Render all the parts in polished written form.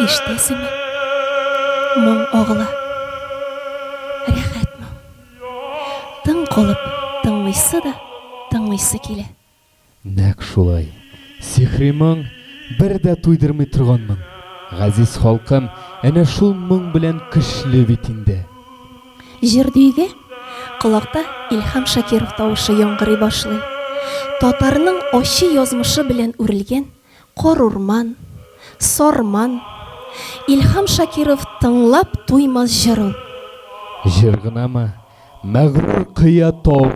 Ишетәсеңме? Моң агыла. Рәхәт моң. Тын калып, тыңлыйсы да, тыңлыйсы килә. Нәк шулай. Сихри моң бер дә туйдырмый торган моң. Газиз халкым, әнә шул моң белән көчле бит инде. Җирдүйгә кылакта Илһам Шакиров тавышы яңгырый башлый. Татарның ачы язмышы белән үрелгән кар урман, сарман. Илһам Шакиров тыңлап туймас җырын. Җыр гынамы? Мәгърур кыя тау.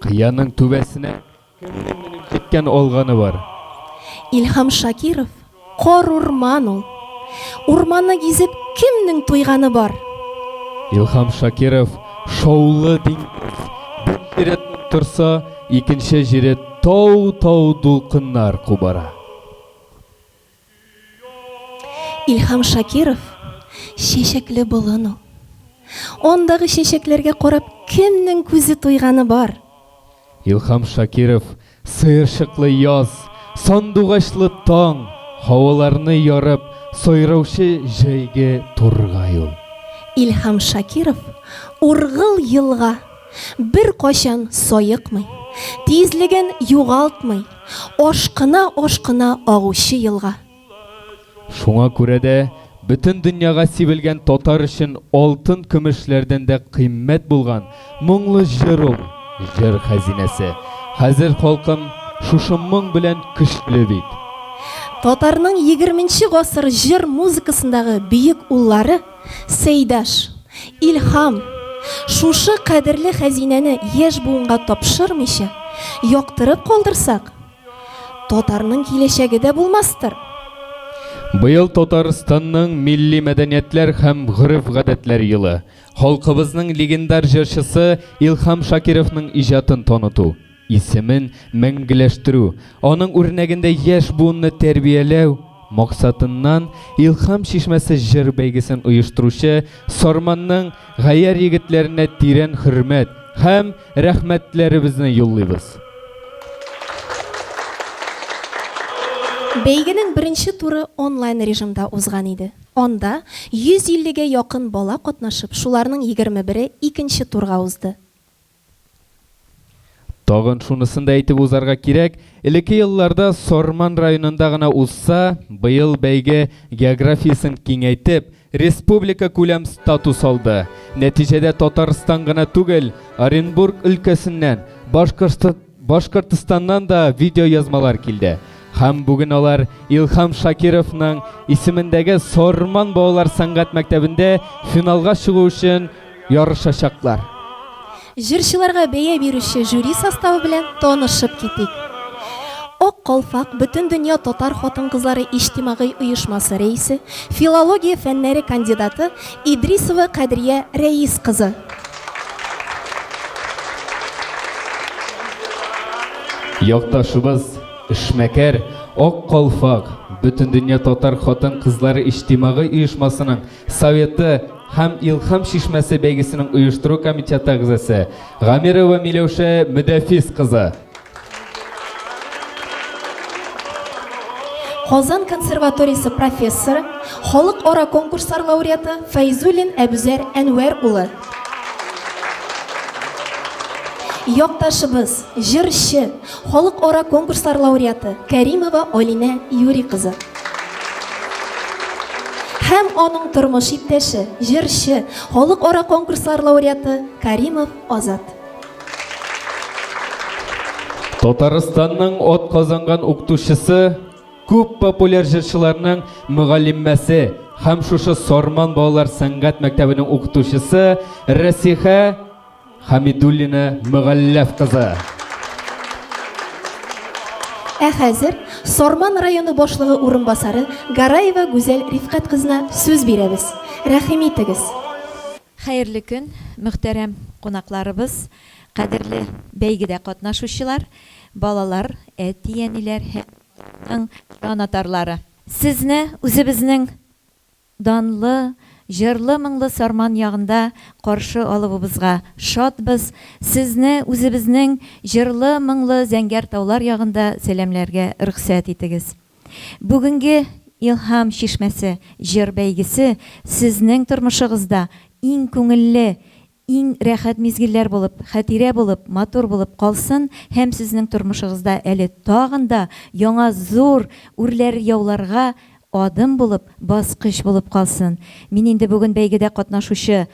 Кыяның түбәсенә кемнең менеп җиткән алганы бар. Илһам Шакиров кар урман ул. Урманны гизеп кемнең туйганы бар? Илһам Шакиров шаулы диңгез. Бер җирет торса, икенче җирет тау дулкыннар кубара. Илһам Шакиров чәчәкле болын ул. Ондагы чәчәкләргә карап кемнең күзе туйганы бар? Илһам Шакиров сыерчыклы яз, сандугачлы таң, һаваларны ярып, сайраучы җәйге тургай ул. Илһам Шакиров ургыл елга бер качан саекмый, тизлеген югалтмый, ашкына агучы елга. Шуңа күрә дә бөтен дөньяга сибелгән татар өчен алтын көмешләрдән дә кыйммәт булган моңлы җыр ул, җыр хәзинәсе. Хәзер халкым шушы моң белән көчле бит. Татарның 20нче гасыр җыр музыкасындагы бөек уллары Сейдаш, Илһам шушы кадерле хәзинәне яшь буынга тапшырмыйча яктырып калдырсак, татарның киләчәге дә булмастыр. Быел Татарстанның милли мәдәниятләр һәм гырыф-гадәтләр елы. Халкыбызның легендар җырчысы Илһам Шакировның иҗатын таныту, исемен мәңгеләштерү, аның үрнәгендә яшь буынны тәрбияләү максатыннан Илһам Чишмәсе җыр бәйгесен оештыручы Сарманның гаяр егетләренә тирән хөрмәт һәм рәхмәтләребезне юллыйбыз. Бәйгенең беренче туры онлайн режимда узган иде. Анда 150гә якын бала катнашып, шуларның 21-е икенче турга узды. Тагын шунысын да әйтеп узарга кирәк, элекке елларда Сарман районында гына узса, быел бәйге географиясын киңәйтеп, республика күләм статус алды. Нәтиҗәдә Татарстан гына түгел, Оренбург өлкәсеннән, Башкортстаннан да видео язмалар килде. Һәм бүген алар Илһам Шакировның исемендәге Сарман балалар сәнгать мәктәбендә финалга чыгу өчен ярышачаклар. Җырчыларга бәя бирүче жюри составы белән танышып китик. Ак Калфак бөтен дөнья татар хатын-кызлары иҗтимагый оешмасы рәисе, филология фәннәре кандидаты Идрисова Кадрия Рәис кызы. Якташыбыз Эшмәкәр Ак Калфак бөтен дөнья татар хатын-кызлары иҗтимагый оешмасының советы һәм Илһам Чишмәсе бәйгесенең оештыру комитеты әгъзасы Гамирова Миләүшә Мөдәфис кызы. Казан консерваториясы профессоры, халыкара конкурслар лауреаты Файзуллин Әбүзәр Әнвәр улы. Якташыбыз, җырчы, халыкара конкурслар лауреаты Кәримова Алинә Юрий кызы. Һәм аның тормыш иптәше, җырчы, халыкара конкурслар лауреаты Кәримов Азат. Татарстанның атказанган укытучысы, күп популяр җырчыларның мөгаллимәсе һәм шушы Сарман балалар сәнгать мәктәбенең укытучысы Рәсиха Хамидуллина Мөгалләф кызы. Хәзер Сарман районы башлыгы урынбасары Гараева Гүзәл Рифкать кызына сүз бирәбез. Рәхим итегез. Хәерле көн, мөхтәрәм кунакларыбыз, кадерле бәйгедә катнашучылар, балалар, әти-әниләр һәм җанатарлары. Сезне үзебезнең данлы, җырлы моңлы Сарман ягында каршы алыбызга шатбыз. Сезне үзебезнең җырлы моңлы Зәңгәр таулар ягында сәламләргә рөхсәт итегез. Бүгенге Илһам шишмәсе җыр бәйгесе сезнең тормышыгызда иң күңелле, иң рәхәт мизгилләр булып, хәтирә булып, матур булып калсын һәм сезнең тормышыгызда әле тагын да яңа зур үрләр яуларга адым булып, баскыч булып калсын. Мин инде бүген бәйгедә катнашучы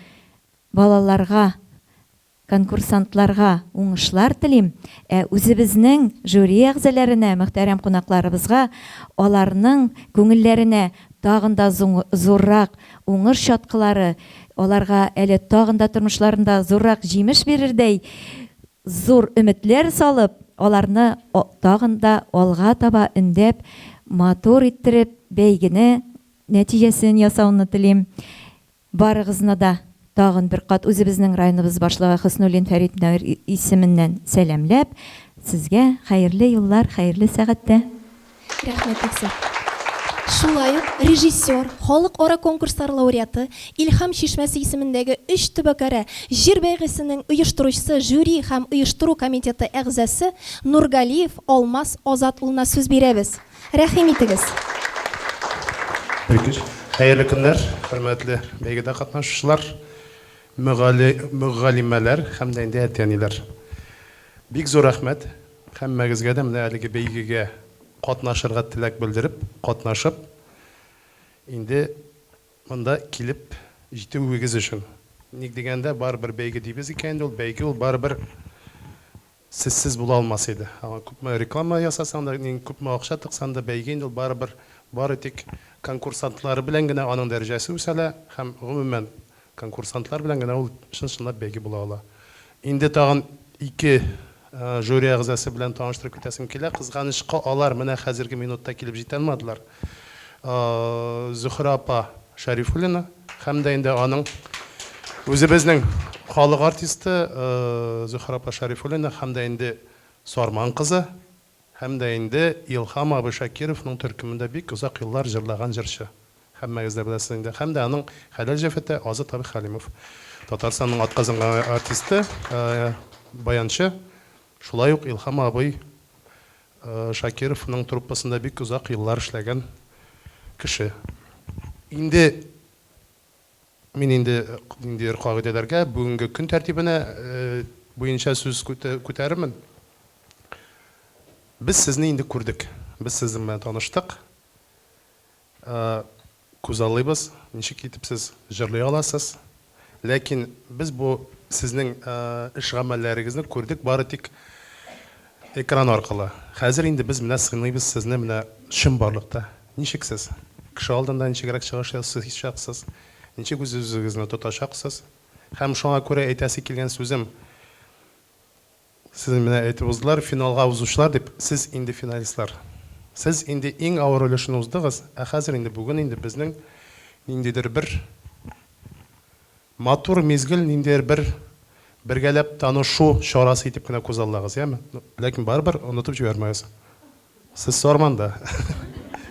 балаларга, конкурсантларга уңышлар телим. Үзебезнең жюри әгъзаларына, мөхтәрәм кунакларыбызга, аларның күңелләренә тагын да зуррак уңыш чаткылары, аларга әле тагын да тормышларында зуррак җимеш бирердәй зур өметләр салып, аларны тагын да алга таба өндәп, матур иттереп, бәйгене нәтиҗәсен ясауны телим. Барыгызны да тагын бер кат үзебезнең районыбыз башлыгы Хөснуллин Фәрит Нәүр исеменнән сәламләп, сезгә хәерле юллар, хәерле сәгатьтә. Рәхмәт иксә. Шулай ук режиссер, халыкара конкурслар лауреаты, Илһам шишмәсе исемендәге 3 төбәкара җир бәйгесенең оештыручысы, жюри һәм оештыру комитеты әгъзасы Нургалиев Алмаз Азат улына сүз бирәбез. Рәхим итегез. Хәерле көннәр, хөрмәтле бәйгедә катнашучылар, мөгаллимәләр һәм дә инде әтәниләр. Бик зур рәхмәт һәммәгезгә дә менә әлеге бәйгегә катнашырга теләк белдереп, катнашып, инде монда килеп җитүегез өчен. Ник дигәндә барыбер бәйге дибез икән, ул бәйге ул барыбер сезсез була алмас иде. Күпме реклама ясасаң да, күпме акча тыксаң да, бәйге инде ул барыбер бары тик конкурсантлары белән генә аның дәрәҗәсе үсәлә һәм гомумән конкурсантлар белән генә ул чынлап бәйге була ала. Инде тагын 2 жюри әгъзасы белән таныштырып китәсем килә. Кызганычка алар менә хәзерге минутта килеп җитә алмадылар. Зөһрә апа Шәрифуллина һәм дә инде аның үзебезнең халык артисты Зөһрә апа Шәрифуллина һәм дә инде Сарман кызы һәм дә инде Илһам абый Шакировның төркемендә бик узак еллар җырлаган җырчы. Һәммәгез дә беләсез инде. Һәм дә аның хәләл җәфәте Азат абый Халимов. Татарстанның атказанган артисты, баянчы. Шулай ук Илһам абый Шакировның труппасында бик узак еллар эшләгән кеше. Инде мин инде кагыйдәләргә бүгенге көн тәртибенә буенча сүз күтәрермен. Biz sizni инде күрдек. Без сезнең белән таныштык. Күз алыйбыз, ничек итеп сез җырлый аласыз. Ләкин без бу сезнең эш гамәлләрегезне күрдек бары тик экран аркылы. Хәзер инде без менә сыйлыйбыз сезне менә чын барлыкта. Ничек сез? Кеше алдында ничегрәк чыгыш ясыйсыз, ничек үзегезне тотачаксыз? Һәм шуңа күрә әйтәсе килгән сүзем. Siz менә әйтеп уздылар, финалга узучылар дип, сез инде финалистлар. Сез инде иң авыр өлешне уздыгыз, хәзер инде бүген инде безнең ниндидер бер матур мизгел, ниндидер бер бергәләп танышу чарасы итеп кенә күз аллагыз, яме? Ләкин барыбер онытып җибәрмәгез. Сез Сарманда.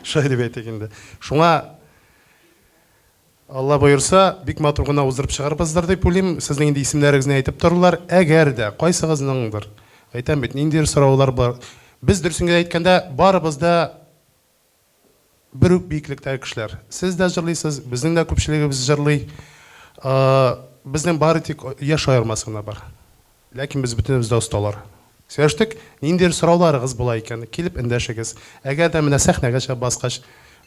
Шулай дип әйтик инде. Шуңа Алла боерса, бик матур гына уздырып чыгарбыздар дип уйлыйм. Сезнең инде исемнәрегезне әйтеп торулар. Әгәр дә кайсыгызныңдыр, әйтәм бит, ниндидер сораулар бар. Без дөресен әйткәндә, барыбыз да бер үк биеклектәге кешеләр. Сез дә җырлыйсыз, безнең дә күпчелегебез җырлый. Безнең бары тик яшь аермасы гына бар. Ләкин без бөтенебез дә осталар. Сөйләштек, ниндидер сорауларыгыз була икән, килеп эндәшегез. Әгәр дә менә сәхнәгә чыгып баскач,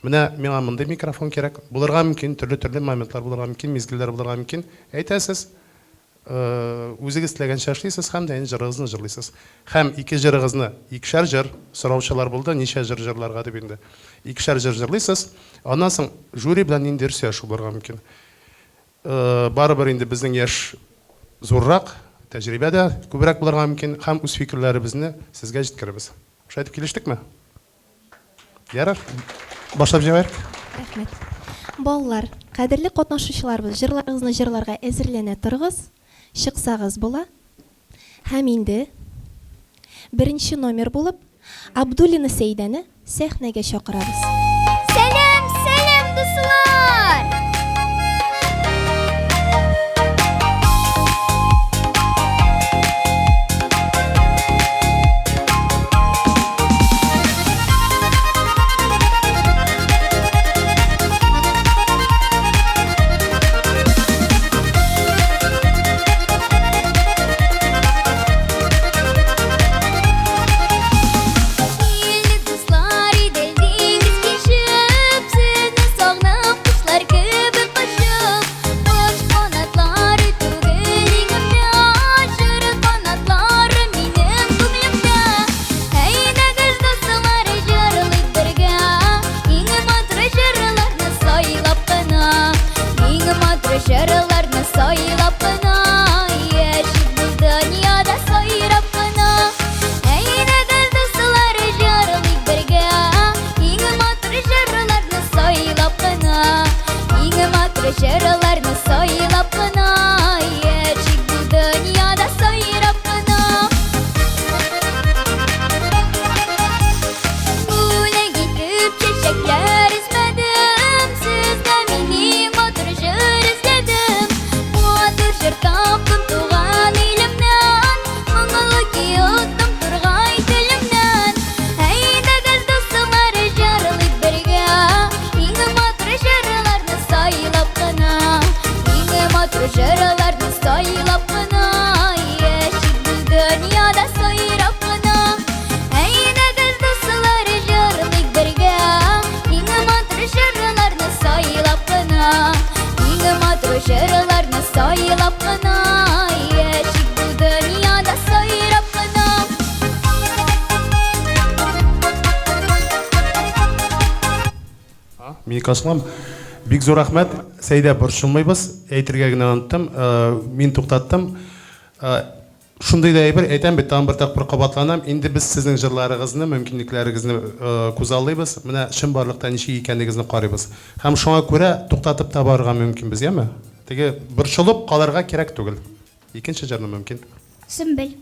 менә миңа мондай микрофон кирәк. Булырга мөмкин, төрле моментлар булырга мөмкин, мизгелләр булырга мөмкин. Әйтәсез, үзегез теләгәнчә эшлисез һәм дә җырыгызны җырлыйсыз. Һәм 2 җырыгызны, 2шәр җыр сораучылар булды, ничә җыр җырларга дип инде. 2шәр җыр җырлыйсыз. Аннан соң жюри белән ниндидер сөйләшү булырга мөмкин. Барыбер инде безнең яшь зуррак, тәҗрибәдә күбрәк булырга мөмкин һәм үз фикерләребезне сезгә җиткерәбез. Шулай дип килештекме? Ярар. Башлап җибәрик. Рәхмәт. Балалар, кадерле катнашучыларыбыз, җырларыгызны җырларга әзерләнә торыгыз, чыксагыз була. Һәм инде беренче номер булып Абдуллина Сәйдәне сәхнәгә чакырабыз. Сәлам, сәлам, дуслар! Мен қашылам. Бик зор рахмет. Сәйдә борчылмайбыз. Әйтергә генә оныттым. Мин туктаттым. Шундай да әйбер, әйтәм бит, тагын бер тапкыр кабатланам. Инде без сезнең җырларыгызны, мөмкинлекләрегезне күзаллыйбыз. Менә чын барлыкта ничек икәнлегегезне карыйбыз. Һәм шуңа күрә туктатып та барырга мөмкинбез, яме? Теге борчылып калырга кирәк түгел. Икенче җырны мөмкин. Сөмбел.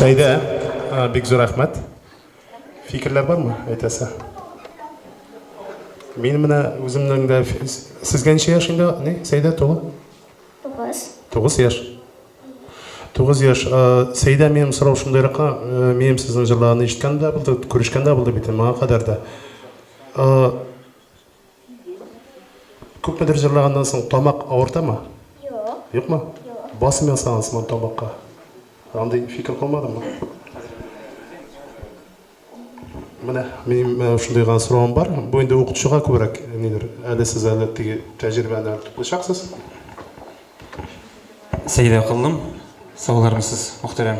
Сәйдә, бик зур рәхмәт. Фикерләр бармы, әйтәсе? Мин менә үземнең дә сезгә ничә яшь инде, ни? Сәйдә тулы? 9 яшь. 9 яшь. Сәйдә минем сорау шундайракка, минем сезнең җырларны ишеткәндә булды, күрешкәндә булды бит, моңа кадәр дә. Күпмедер җырлаганнан соң тамак авыртамы? Юк. Юкмы? Басым ясагансызмы тамакка? Андай фикер калмадымы? Менә минем шундый гына соравым бар. Бу инде укытучыга күбрәк нидер. Әле сез әле теге тәҗрибәне туплашаксыз. Сәйдә кылдым. Саулармысыз, мөхтәрәм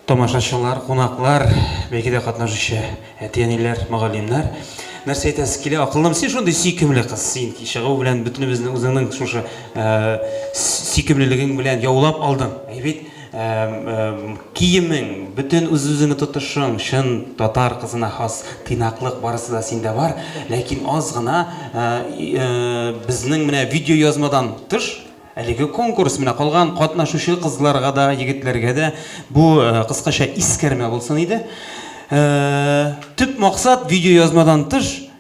тамашачылар, кунаклар, бәйгедә дә катнашучы әти-әниләр, мөгаллимнәр. Нәрсә әйтәсе килә, акыллым, син шундый сөйкемле кыз, син чыгу белән бөтенебезне үзеңнең шушы сөйкемлелегең белән яулап алдың. Әйбит, киемең, бөтен үз-үзеңне тотышың, шын татар кызына хас тыйнаклык барысы да синдә бар, ләкин аз гына безнең менә видео язмадан тыш әлеге конкурс менә калган катнашучы кызларга да, егетләргә дә бу кыскача искәрмә булсын иде. Төп максат видео язмадан тыш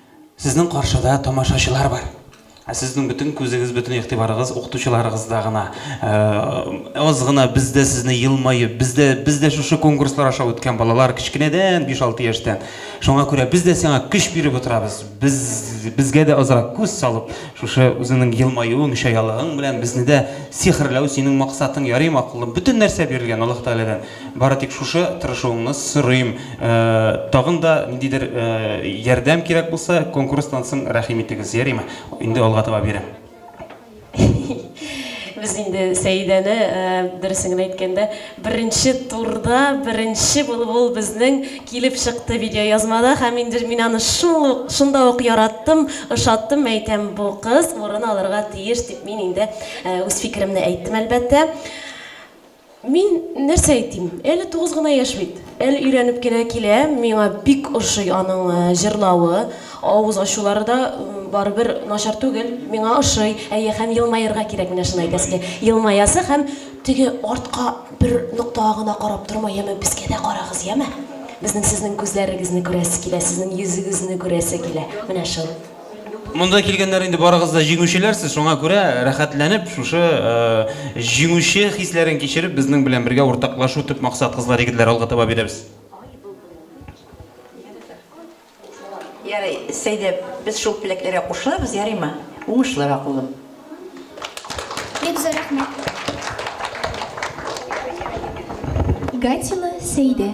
сезнең каршыда тамашачылар бар. Сезнең бөтен күзегез, бөтен игътибарыгыз укытучыларыгызда гына. Аз гына бездә сезне елмайып, бездә шушы конкурслар аша үткән балалар кичкенәдән 5-6 яшьтән. Шуңа күрә без дә сиңа көч биреп утырабыз. Безгә дә азрак күз салып, шушы үзеңнең елмаюың, шаялыгың белән безне дә сихрләү синең максатың ярыйм акыллым. Бөтен нәрсә бирелгән Аллаһ Тәгаләдән. Бары тик шушы тырышуыңны сорыйм. Тагын да ниндидер ярдәм кирәк булса, конкурстан соң рәхим итегез, ярыймы? Инде алга таба бирәм. Biz инде Сәйдәне дөресен әйткәндә беренче турда беренче булып ул безнең килеп чыкты видео язмада һәм инде мин аны шунда ук яраттым, ошаттым, әйтәм бу кыз урын алырга тиеш дип мин инде үз фикеремне әйттем әлбәттә. Мин нәрсә әйтим? Әле 9 гына яшь бит. Әле өйрәнеп кенә килә. Миңа бик ошый аның җырлавы, авыз ачулары да барыбер начар түгел. Миңа ошый. Әйе, һәм елмаерга кирәк менә шуны әйтәсегә. Елмаясы һәм теге артка бер ноктага гына карап тормай, яме безгә дә карагыз, яме. Безнең сезнең күзләрегезне күрәсе килә, сезнең йөзегезне күрәсе килә. Менә шул. Монда килгәннәр инде барыгыз да җиңүчеләрсез, шуңа күрә рәхәтләнеп, шушы җиңүче хисләрен кичереп, безнең белән бергә уртаклашу төп максат кызлар, егетләр алга таба бирәбез. Ярый, Сәйдә, без шул теләкләргә кушылабыз, ярыймы? Уңышлырак улым. Бик зур рәхмәт. Гатила Сәйдә.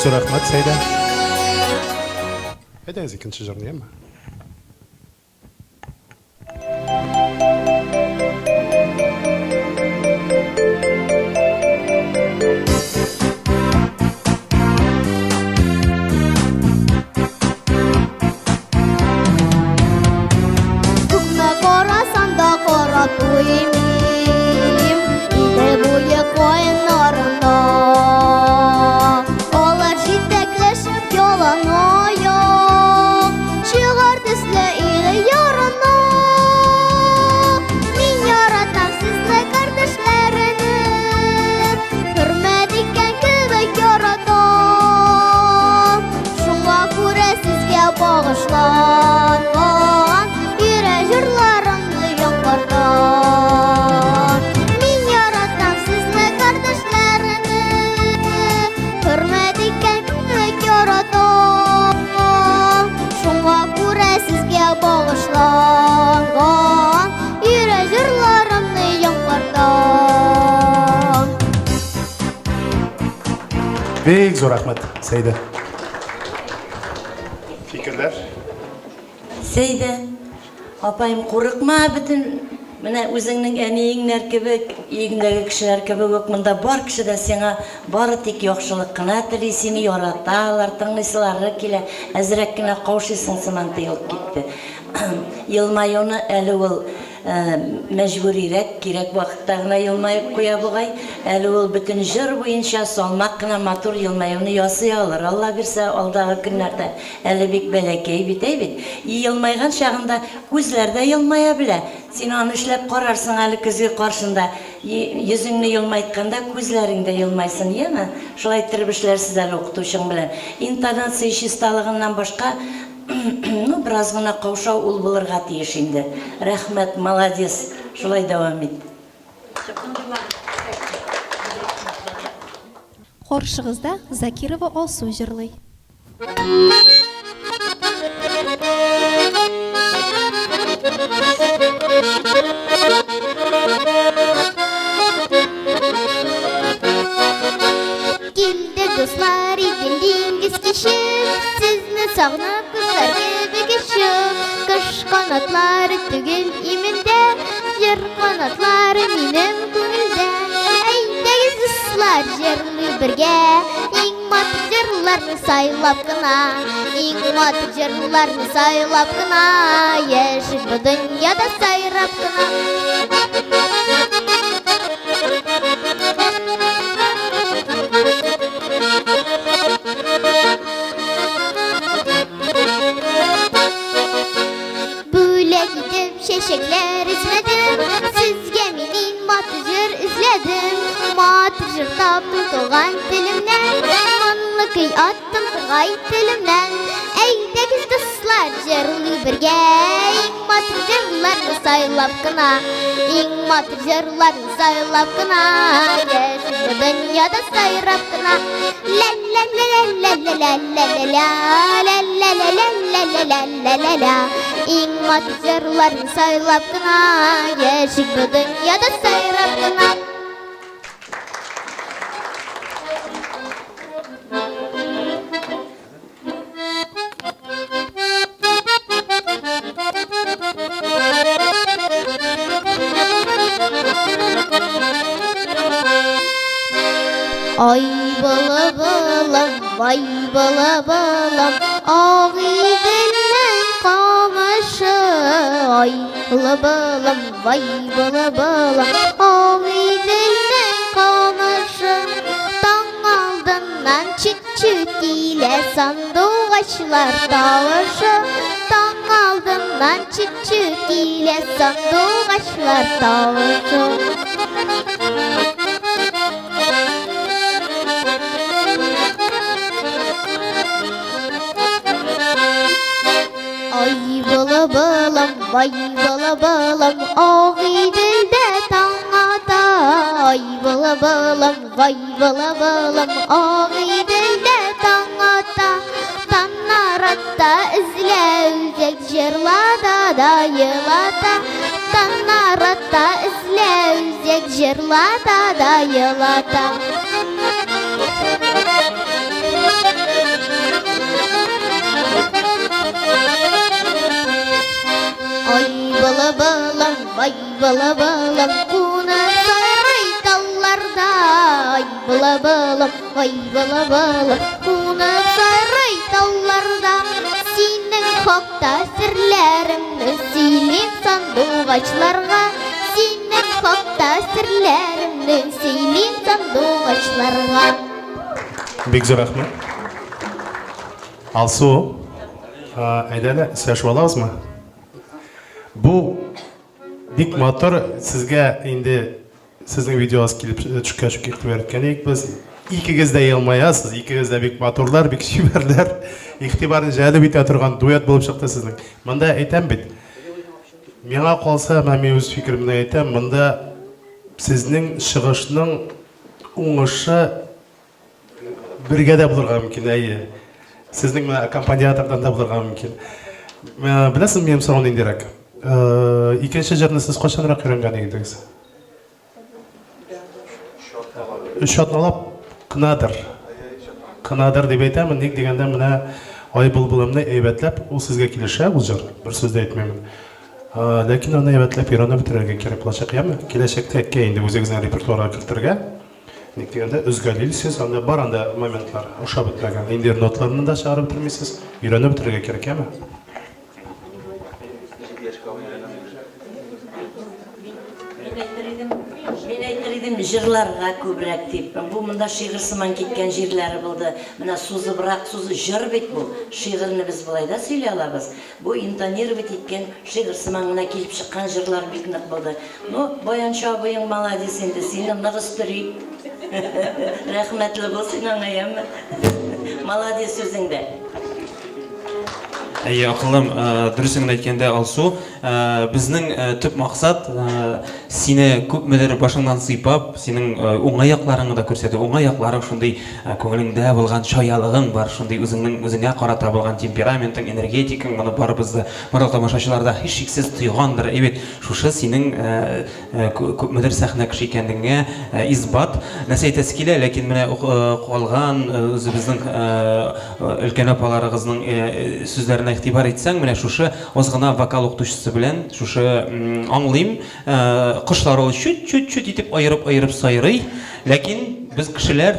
Рәхмәт, Сәйдә. Әйдәгез икенче җырны, яме? Күкмә карасам да карап туймыйм, иде буе кайнарында. Алар җитәкләшеп ялан аяк, чыгар төсле иле ярына. Мин яратам сезне, кардәшләрне, хөрмәт иткән кебек яратам. Шуңа күрә сезгә багышланган йөрәк җырларымны яңгыртам. Мин яратам сезне, кардәшләрне, хөрмәт иткән кебек яратам. Шуңа күрә сезгә багышланган йөрәк җырларымны яңгыртам. Бик зур рәхмәт, Сәйдә. Фикерләр? Сәйдә, апайым курыкма, бөтен менә үзеңнең әниеңнәр кебек, игендәге кешеләр кебек үк монда бар кеше дә сиңа бары тик яхшылык кына тели, сине яраталар, тыңлыйсылары килә, әзрәк кенә каушыйсың сыман тыелып китте. Елмаюны әле ул мәҗбүрирәк, кирәк вакытта гына елмаеп куя бугай. Әле ул бөтен җыр буенча салмак кына матур елмаюны ясый алыр. Алла бирсә, алдагы көннәрдә әле бик бәләкәй бит, әйбит. Елмайган чагында күзләр дә елмая белә. Син аны эшләп карарсың әле көзге каршында. Йөзеңне елмайтканда күзләрең дә елмайсын, яме? Шулай иттереп эшләрсез әле укытучың белән. Интонация чисталыгыннан башка ну, biraz гына каушау ул булырга тиеш инде. Рәхмәт, молодец. Шулай дәвам ит. Каршыгызда Закирова Алсу җырлый. Келді достар, иділдеңіз кешіп, сізні сағынып қыздар кебі кешіп. Қыш қанатлары түгел имінде, жер қанатлары менің көңілде. Әйдәгіз достар, жерлі бірге, ең матыр жерларны сайлап қына, ең матыр жерларны сайлап қына, ешік бұл дүнияда сайрап қына. Şeşekler izledim, sizge menin matıcır izledim. Matıcır taptım toğan dilimden, manlı kıy attım tırgay dilimden. Eydegiz dostlar jırlı birge, ing matıcırlarını saylap kına, ing matıcırlarını saylap kına, yaşın dünyada sayrap kına. La la la la la la la la la la la la la la la la la la. İng matıcırlarını saylap kına, yaşık bu dünyada sayrap kına. Ay bala balam, vay bala balam, ağı dillen kamışı. Ay bala balam, vay bala balam, ağı dillen kamışı. Taң aldından çıt çıt ile sandıgaçlar tavışı. Taң aldından çıt çıt ile sandıgaçlar tavışı. Ay bala balam, vay bala balam, ağı dilde taң ata. Ay bala balam, vay bala balam, ağı dilde taң ata. Tanaratta izle üzek jırlada da yılata. Tanaratta izle üzek jırlada da yılata. Ay bala balam, vay bala balam, kuna sarı dallarda. Ay bala balam, vay bala balam, kuna sarı dallarda. Senin hakta sirlerimni söyleyip sandıgaçlarga. Senin hakta sirlerimni söyleyip sandıgaçlarga. Бек зор рахмет. Алсу, әйдәлі сөйләшіп аламыз ма? Бұл бик мотор сізге енді сіздің видеоңыз келіп түшкәшіп кектіп өткенде біз ikiniz de yılmayasız, ikiniz de bek motorlar, bek şiverler, iktibarın жәлі бите тұрған дуэт болып шықты сіздің. Мында айтам бит. Меңа қалса, мен өз фикірімді айтам, мында сіздің шығышының оңышы бірге де болырға мүмкін, әйе. Сіздің аккомпаниатордан да болырға мүмкін. Білесің, менің сұрауын ендерек. Екінші жеріне сіз қошанырақ үйренген едіңіз? Үш атналап Кынадыр деп айтамын, нек дегенде мына ай бұлбылымны әйбәтләп, ол сізге келеші, бұл жыр, бір сөзді айтмаймын. Ләкин оны әйбәтләп үйреніп бітірерге керек болашақ, яғма? Келешекте әкке енді өзіңіздің репертуарға кіртірге, нек дегенде үзгәлейсіз, анда бар анда моментлар, ұша бітірген. Ендер нотларını да шығарып бітірмейсіз, үйреніп бітірерге керек, яғма? Жырларға көбірек деп. Бұл мұнда шиғырсыман кеткен жерлері болды. Мына сузы бірақ, сузы жыр бет бұл. Шиғырны біз бұлайда сөйлей алабыз. Бұл интонировать еткен шиғырсыман мына келіп шыққан жырлар бекінік болды. Ну, Боянша бойың молодец енді, сені нығыз түрейіп. Рахметлі бол, сен аңайамы. Молодец өзіңді. Акылым, дөресен әйткәндә, Алсу, безнең төп максат сине күпмеләр башыңнан сыйпап, синең уңай якларыңны да күрсәтү. Уңай якларың шундый күңелеңдә булган шаялыгың бар, шундый үзеңә карата булган темпераментың, энергетикаң, моны барыбызды барлык тамашачыларда һич шиксез тойгандыр. Әйбәт, шушы синең күпмеләр сәхнә кеше икәнлегеңә исбат. Нәрсә әйтәсе килә, ләкин менә калган үзебезнең өлкән апаларыгызның сүзләренә игътибар итсәң, менә шушы аз гына вокал укытучысы белән шушы аңлыйм, кышлар ул чүт итеп айырып сайрый, ләкин без кешеләр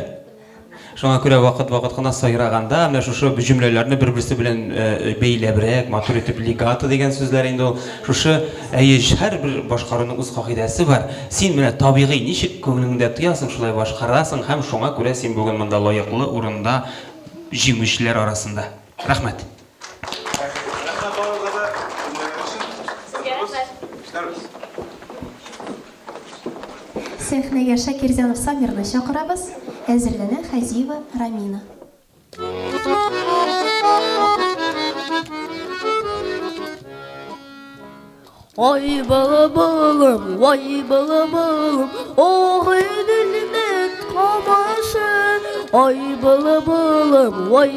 шуңа күрә вакыт гына сайраганда, менә шушы җөмләләрне бер-берсе белән бәйләбрәк, матур итеп лигато дигән сүзләр инде ул. Шушы һәрбер башкаруның үз кагыйдәсе бар. Син менә табигый ничек күңелеңдә тоясың, шулай башкарасың һәм шуңа күрә син бүген монда лаеклы урында җиңүчеләр арасында. Рәхмәт. Сәхнәгә Шакирҗанов Самирны чакырабыз. Әзерләнә Хәзиева Рамина. Ай балабалым, ай балабалым, ой дилмет камашы. Ай балабалым, ой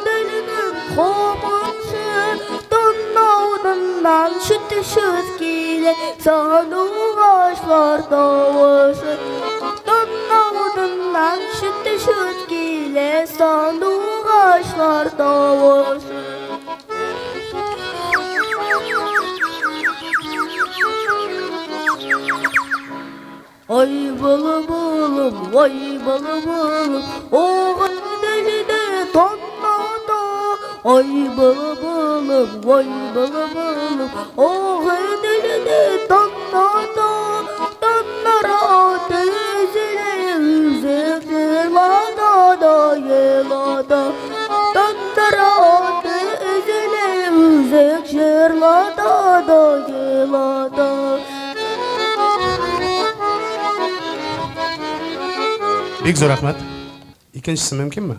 дилмет камашы. Тоннаудан шүт килә, сану ашлар тавышы. Тоннаудан шүт килә, сану ашлар тавышы. Ай балабалым, оғын дәліде тоннада. Ай балабалым, оғын дәліде тоннада. Тоннара аты үзек жырлада да елада. Тоннара аты үзек жырлада да елада. Бик зур рәхмәт. Икенчесе мөмкинме?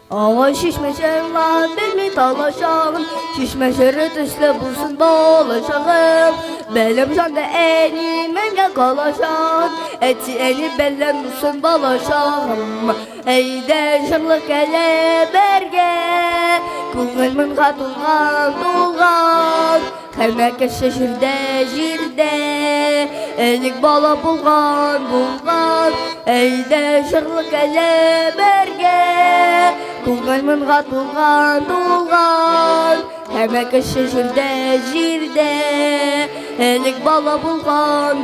Ава шишмә җырлап белми талашагым, шишмә җыры төсле булсын балачагым. Бәлем җанда әни мәңгә калачак, әни бәлем булсын балачагым. Әйдә җырлы кәлә бергә, күңел мыңга тулган. Һәммә кеше җирдә, элек бала булган. Әйдә җырлы кәлә бергә, күңел мыңга тулган. Һәммә кеше җирдә, элек бала булган.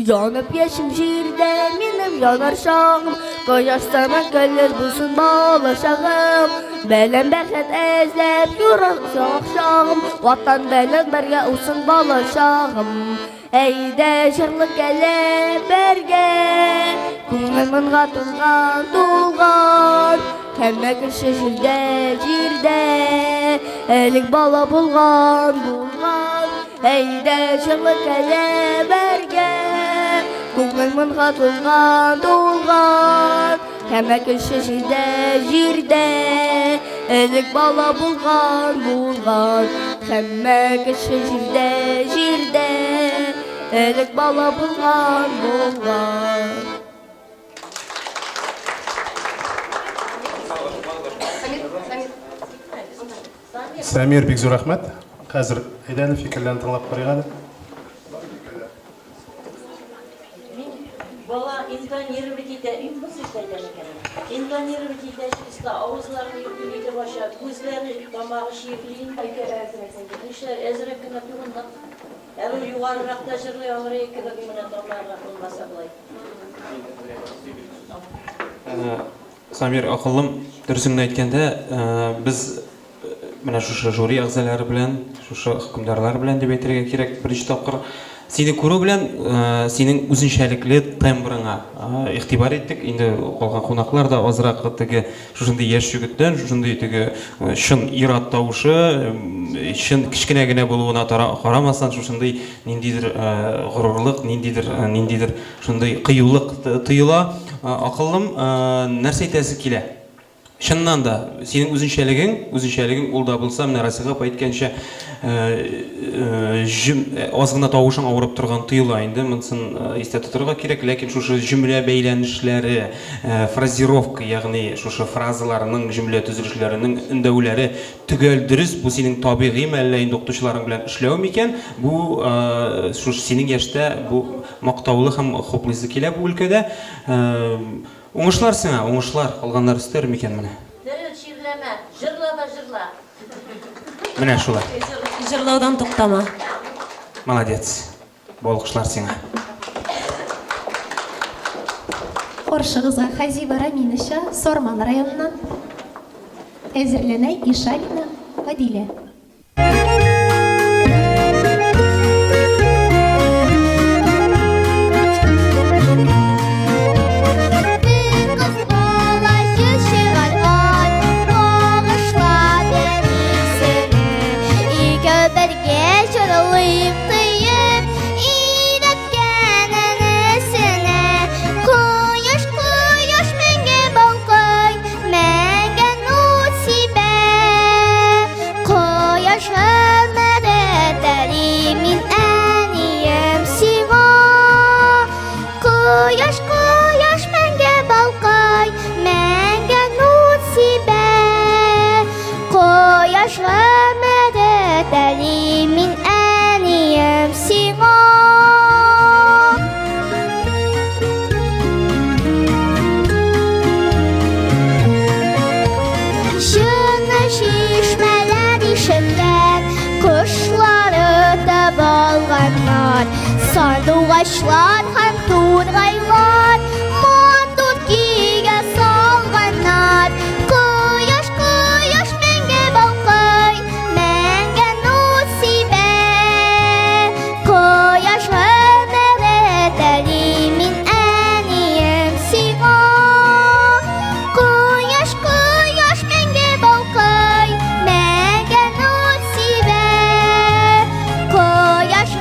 Янып яшим җирдә, минем янар шагым, кояштан көлер булсын балачагым. Бәлем бәхет эзләп юрасак шагым, ватан белән бергә улсын балачагым. Әйдә җырлы кәлә бергә, күңел мыңга тулган. Һәммә кеше җирдә, элек бала булган. Әйдә җырлы кәлә бергә, күңел мыңга тулган. Һәммә кеше җирдә, элек бала булган. Һәммә кеше җирдә, элек бала булган. Самир, бик зур рәхмәт. Хәзер әйдәне фикерләрен тыңлап карыйк әле. Бала интонировать итә, бу сүздә икән. Интонировать итә, чиста авызларын йөртүгә баша, күзләре тамагы шиклин, нишләр әзрәк кенә туганда. Әле югарырак та җырлый алыры кебек менә тамагы булмаса булай. Самир, акылым, дөресен әйткәндә, без менә шушы жюри әгъзалары белән, шушы хөкемдарлар белән дип әйтергә кирәк, беренче тапкыр Сені көру белән синең үзенчәлекле тембрыңа игътибар иттек. Инде калган кунаклар да азрак теге шушындый яшь җегеттән, шушындый теге чын ират тавышы, чын кичкенә генә булуына карамастан шушындый ниндидер горурлык, ниндидер шундый кыюлык тоела. Акыллым, нәрсә әйтәсе килә? Чыннан да синең үзенчәлегең ул да булса, менә Расига әйткәнчә, аз гына тавышың авырып торган тоела инде, монысын истә тотырга кирәк, ләкин шушы җөмлә бәйләнешләре, фразировка, ягъни шушы фразаларның, җөмлә төзелешләренең өндәүләре төгәл дөрес, бу синең табигыйме, әллә инде укытучыларың белән эшләү микән? Бу шушы синең яшьтә бу мактаулы һәм хуплысы килә бу өлкәдә. Уңышлар сиңа, уңышлар, калганнар өстәр микән менә? Дөрес ширләмә, җырла да җырла. Менә шулай. Җырлаудан туктама. Молодец. Болкышлар сиңа. Каршыгызга Хазива Раминовича, Сорман районыннан. Әзерләнә Ишалина Гадилә. Сандугачлар һәм тургайлар, мандут кигә салганнар. Кояш, кояш мәңге балкый, мәңге нур сибә. Кояш гомерет әли мин әнием сиңа. Кояш, кояш мәңге балкый, мәңге нур сибә. Кояш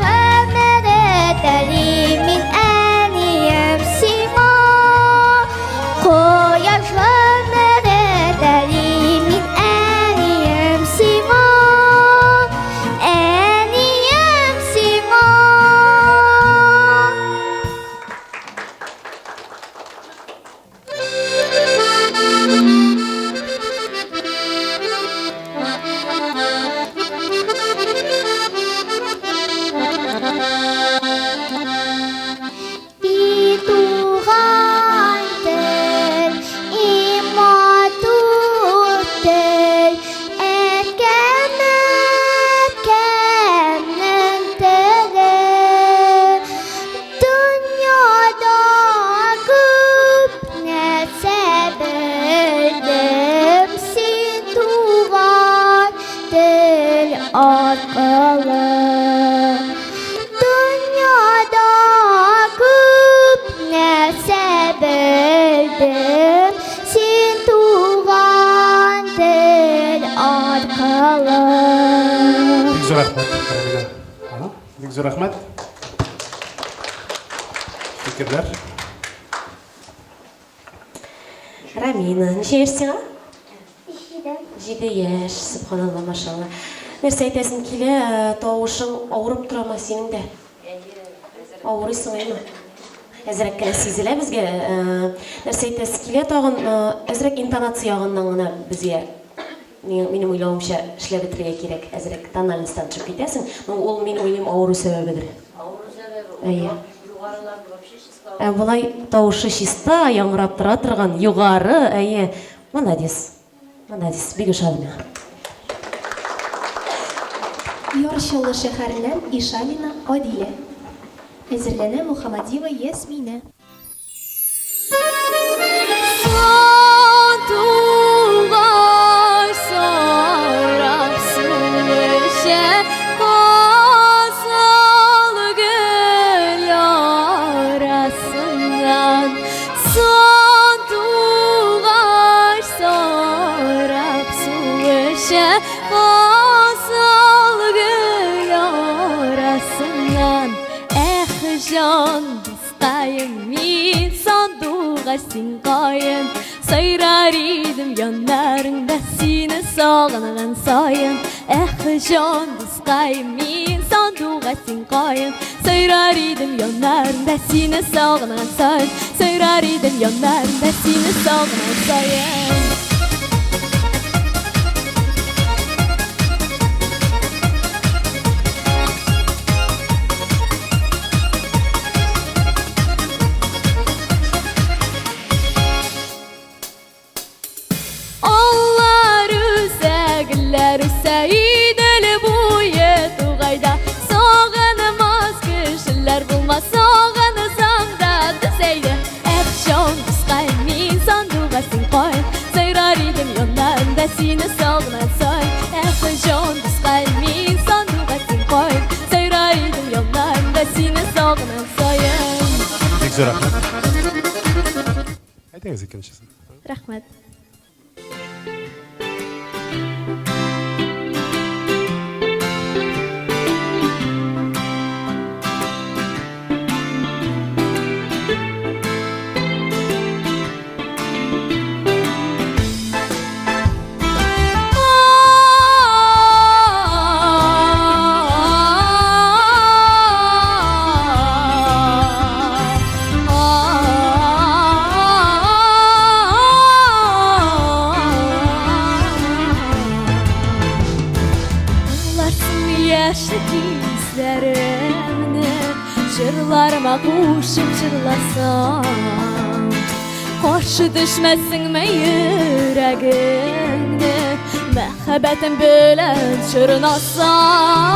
Рәхмәт. Фикерләр. Рамина, ничә яшь сиңа? 7 яшь, субханалла, машалла. Нәрсә әйтәсең килә, тавышың авырып торамы синең дә? Авырыйсың әйме? Әзрәк кенә сизелә безгә. Нәрсә әйтәсе килә, тагын әзрәк интонация ягыннан гына безгә. Минем уйлавымча эшләп бетерергә кирәк. Әзрәк тональностьтан төшеп китәсең. Ул мин уйлыйм авыру сәбәбедер. Авыру сәбәбе. Әйе. Югарылар вообще чиста. Булай тавышы чиста, яңгырап тора торган, югары, әйе. Молодец. Молодец. Бик ошады миңа. Ярчылы шәһәреннән Ишалина Гадилә. Әзерләнә Мухаммадиева Ясмина. Kazal gülüşe Qasıl gül arasından can dostayım min sanduğa sinqayım Sayrar idim yanlarında seni sağlanan sayın can dostayım min sanduğa sinqayım Sayrar idim yanlarında seni sağlanan sayın Sayrar idim yanlarında seni sağlanan sayın Seni sağlanan say Can kalbin sanduğa koy Sayrar idim yollarında seni sağlanan sayın Pek zor rahmet. Haydi ikincisini. Rahmet. Jırlarıma kuşup jırlasam Qarşı düşmesin mi yüreğimde Məhəbbətim bilen çırnasam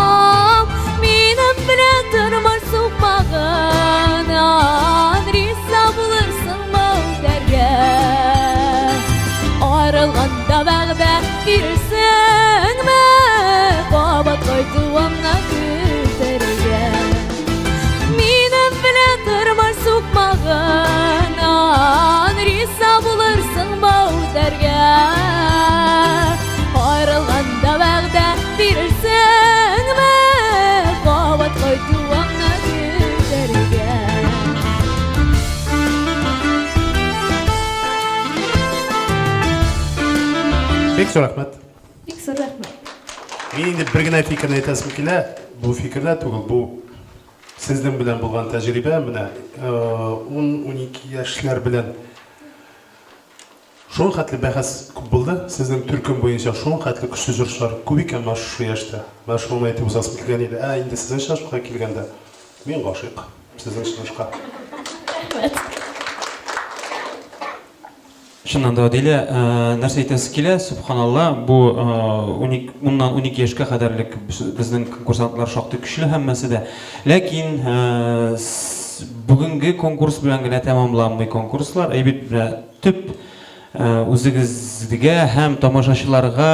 Benim bilen tırmar soğmağınan Risa bulursun bu derge Ayrılğanda vəqdə verirsin mi Qabat qoyduğumla güzərge Sokmağınan risa bulursun bu derge Ayrılğanda vəqdə verirsin mi Qavat qoyduğumla güzərge Pek zor rahmet. Bek zor rahmet. Men endi birgina fikrni aytasım kela. Bu fikrlar tug'il bu sizden bilen bulgan tecrübe mine 10-12 yaşlar bilen şoň hatly bahas köp boldy. Sizden türküm boyunca şoň hatly kuchli jurishlar köp ekan mana şu yaşta. Mana şunu aytib uzasım kelgan edi. Endi sizin şaşqa kelganda men g'oshiq. Sizin şaşqa. Шыннан да деле нәрсе айтасы келе, субханалла, бу мындан 12 яшка кадәрлек безнең конкурсантлар шактый көчле һәммәсе дә. Ләкин бүгенге конкурс белән генә тәмамланмый конкурслар, әйбит төп үзегезгә һәм тамашачыларга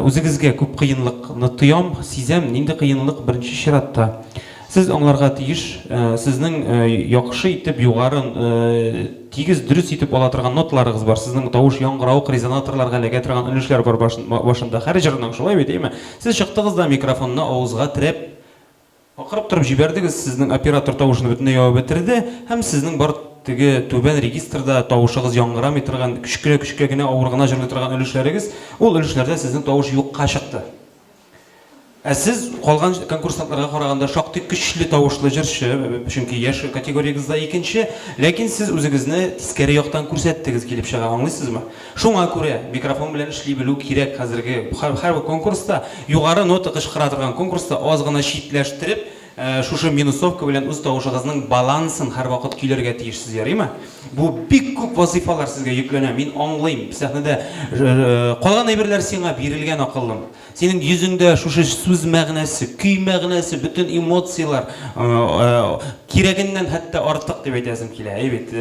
үзегезгә күп кыенлыкны тоям, сизәм, нинди кыенлык беренче чиратта. Siz onlarga тиеш, сезнең яхшы итеп югары тигез дөрес итеп ала торган ноталарыгыз бар. Сезнең тавыш яңгырау резонаторларга эләгә торган өлешләр бар башында. Һәр җырның шулай бит, әйме? Сез чыктыгыз да микрофонны авызга терәп акырып торып җибәрдегез. Сезнең оператор тавышны бөтенләй ябып бетерде һәм сезнең бар теге түбән регистрда тавышыгыз яңгырамый торган, күчкә генә авыр гына җырлый торган өлешләрегез, ул өлешләрдә сезнең тавыш юкка чыкты. Сез калган конкурсантларга караганда шактый көчле тавышлы җырчы, чөнки яш категориягызда икенче, ләкин сез үзегезне тискәре яктан күрсәттегез килеп чыга, аңлыйсызмы? Шуңа күрә микрофон белән эшли белү кирәк хәзерге һәр конкурста, югары нота кычкыра торган конкурста аз гына читләштереп, шушы минусовка белән үз тавышыгызның балансын һәр вакыт көйләргә тиешсез, ярыймы? Бу бик күп вазифалар сезгә йөкләнә. Мин аңлыйм. Сәхнәдә калган әйберләр сиңа бирелгән акыллым. Синең йөзеңдә шушы сүз мәгънәсе, көй мәгънәсе, бүтән эмоциялар кирәгеннән хәтта артык дип әйтәсем килә. Әйбит,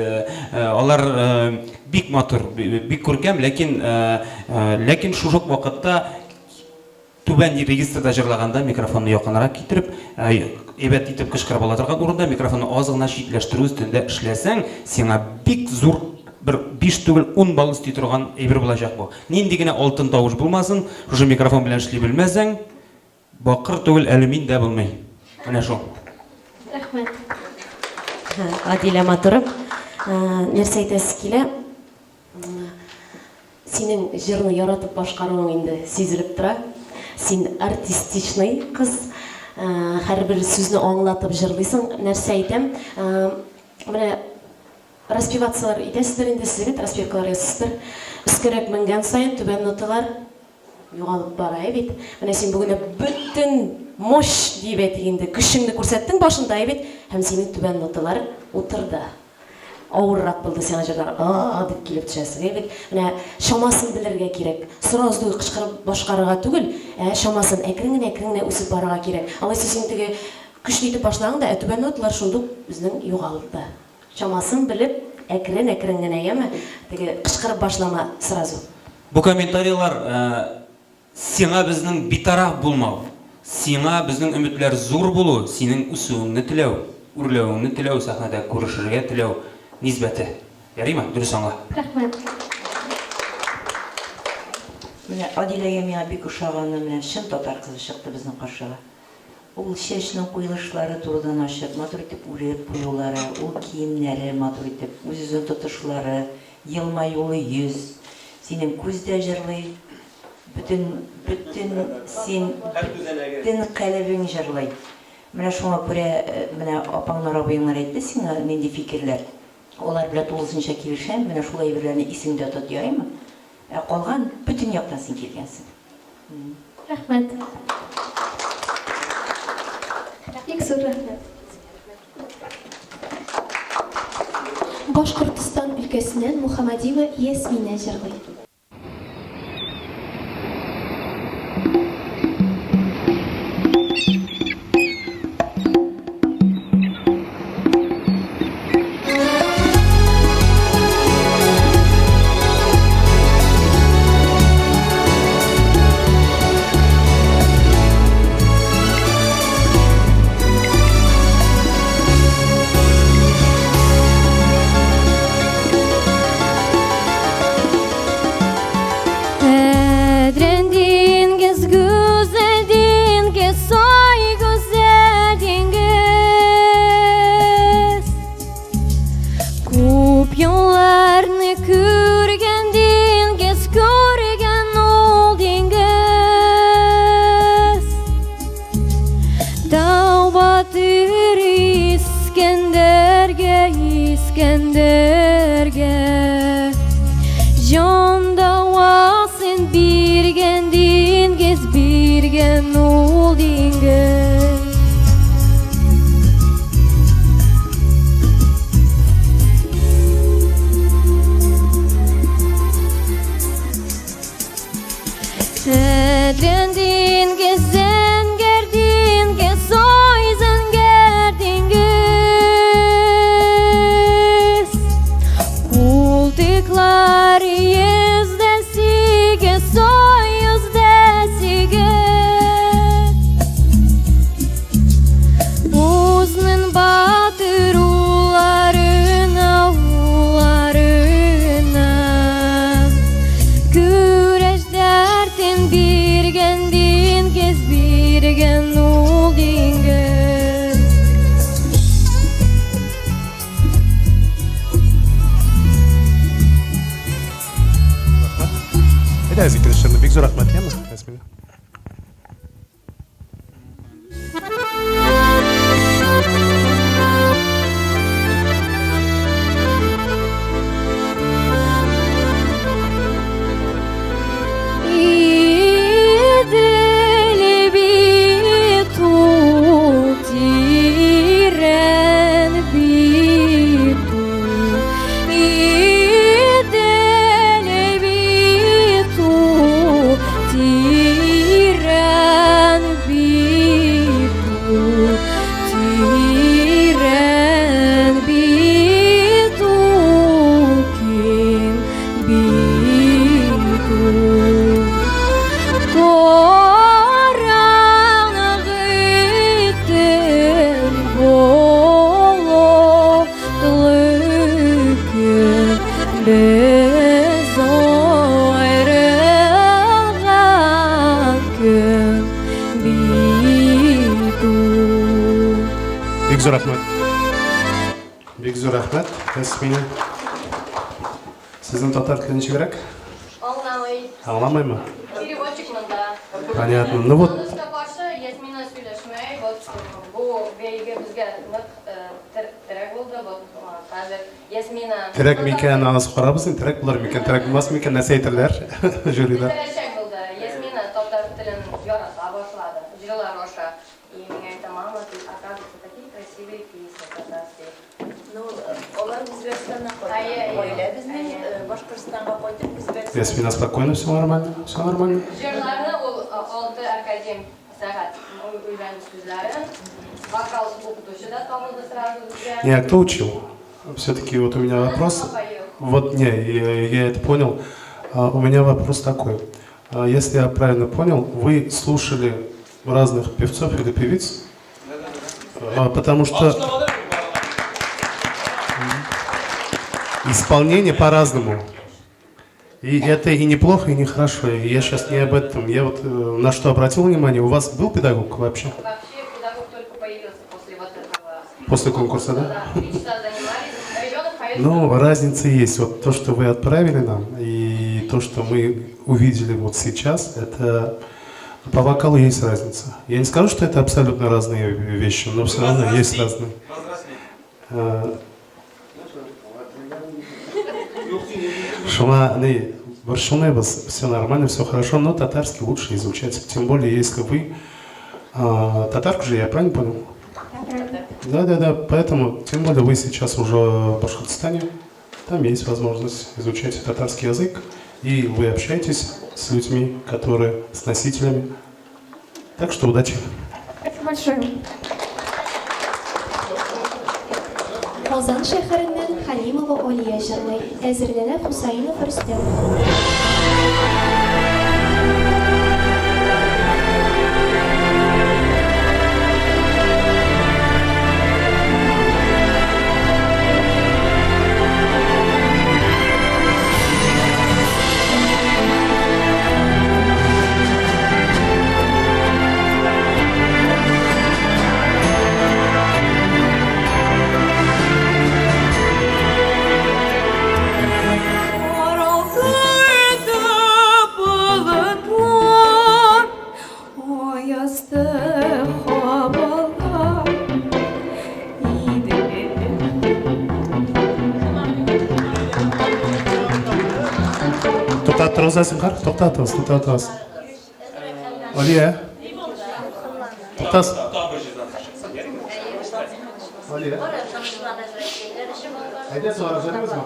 алар бик матур, бик күркәм, ләкин шушы вакытта түбән регистрда җырлаганда микрофонны якынрак китереп, әйбәт итеп кычкырып ала торган урында микрофонны аз гына читләштерү өстендә эшләсәң, сиңа бик зур bir 5 түгел 10 балл істей тұрған әйбір болacak bu. Нинди генә алтын тавыш булмасын, шушы микрофон белән эшли белмәсәң, бакыр түгел алюмин дә булмый. Менә шул. Рәхмәт. Адилә Матуров, нәрсә әйтәсе килә? Синең җырны яратып башкаруың инде сизелеп тора. Син артистичный кыз, һәрбер сүзне аңлатып җырлыйсың. Нәрсә әйтәм? Менә распевациялар итәсездер инде, сез бит распевкалар ясыйсыздар. Өскәрәк менгән саен түбән ноталар югалып бара бит. Менә син бүген бөтен мощ дип әйтгәндә көчеңне күрсәттең башында бит, һәм синең түбән ноталар утырды. Авыррак булды сиңа җырлар. Дип килеп төшәсең бит. Менә шамасын белергә кирәк. Сразу кычкырып башкарырга түгел, шамасын әкрен-әкрен үсеп барырга кирәк. Алайса син теге көчле итеп башлаган да, түбән ноталар шундук безнең югалды. Шамасын белеп, әкрен-әкрен генә яме, теге кычкырып башлама сразу. Бу комментарийлар сиңа безнең битараф булмау, сиңа безнең өметләр зур булу, синең үсүеңне теләү, үрләүеңне теләү, сәхнәдә күрешергә теләү нисбәте. Ярыймы? Дөрес аңла. Рәхмәт. Менә Адиләгә миңа бик ошаганы менә чын татар кызы чыкты безнең каршыга. Ул чәчнең куелышлары турыдан ачып, матур итеп үреп куюлары, ул киемнәре матур итеп, үз-үзен тотышлары, елмаюлы йөз, синең күздә җырлый, бөтен син бөтен каләбең җырлый. Менә шуңа күрә менә апаңнар абыеңнар әйтте сиңа нинди фикерләр. Олар белән тулысынча килешәм, менә шулай әйберләрне исеңдә тот, ярыймы? Калган бөтен яктан син килгәнсең. Рәхмәт. Бик зур рәхмәт. Башкортстан өлкәсеннән Мухаммадиева Ясмина җырлый. Big zor rahmet ya mı? Yasmina. Ti зор рахмат. Бек зор рахмат. Ясмина. Сіздің татар тілі нешегірек? Anlamayı. Anlamay mı? Переводчик мында. Понятно. Ну вот, Конкурска каршы Ясмина сөйлешмей, вот bu beyge bizge нык терек болды, вот қазір Ясмина. терек мекен анасы қарабыз, терек бұлар мекен, терек болмас мекен нәрсе айтырлар жюрида. Терек болды. Ясмина татар тілін ярата башлады. Жырлар оша. И мне это мама, ты оказывается такие красивые песни татарские. Ну, олар Өзбекстаннан қойды. Біздің Башқұртстанға қойдық, Өзбекстан. Ясмина, спокойно, все нормально, все нормально. Жырларны ол 6 академ сағат үйреніп сөздерін. Вокал оқытушы да табылды сразу бізге. Не, а кто учил? Все-таки вот у меня вопрос. Вот, не, я это понял. У меня вопрос такой. Если я правильно понял, вы слушали разных певцов или певиц? Потому что исполнение по-разному. И это и неплохо, и нехорошо. И я сейчас не об этом. Я вот на что обратил внимание. У вас был педагог вообще? Вообще педагог только появился после вот этого. После конкурса, да? Да, 3 часа занимались. Ребенок поет. Ну, разница есть. Вот то, что вы отправили нам, и то, что мы увидели вот сейчас, это по вокалу есть разница. Я не скажу, что это абсолютно разные вещи, но все равно есть разные. Шума, все нормально, все хорошо, но татарский лучше изучать. Тем более, если вы татарку же, я правильно понял? Да, поэтому, тем более, вы сейчас уже в Башкортостане, там есть возможность изучать татарский язык, и вы общаетесь с людьми, которые, с носителями. Так что удачи. Спасибо большое. Казан шәһәреннән Халимова Олия җырлый. Әзерләнә Хусаинов Рөстәм. Тоқтатып тұрғызасың қар? Тоқтатыңыз. Олия? Тоқтас. Олия? Айда соғар жарымыз ма?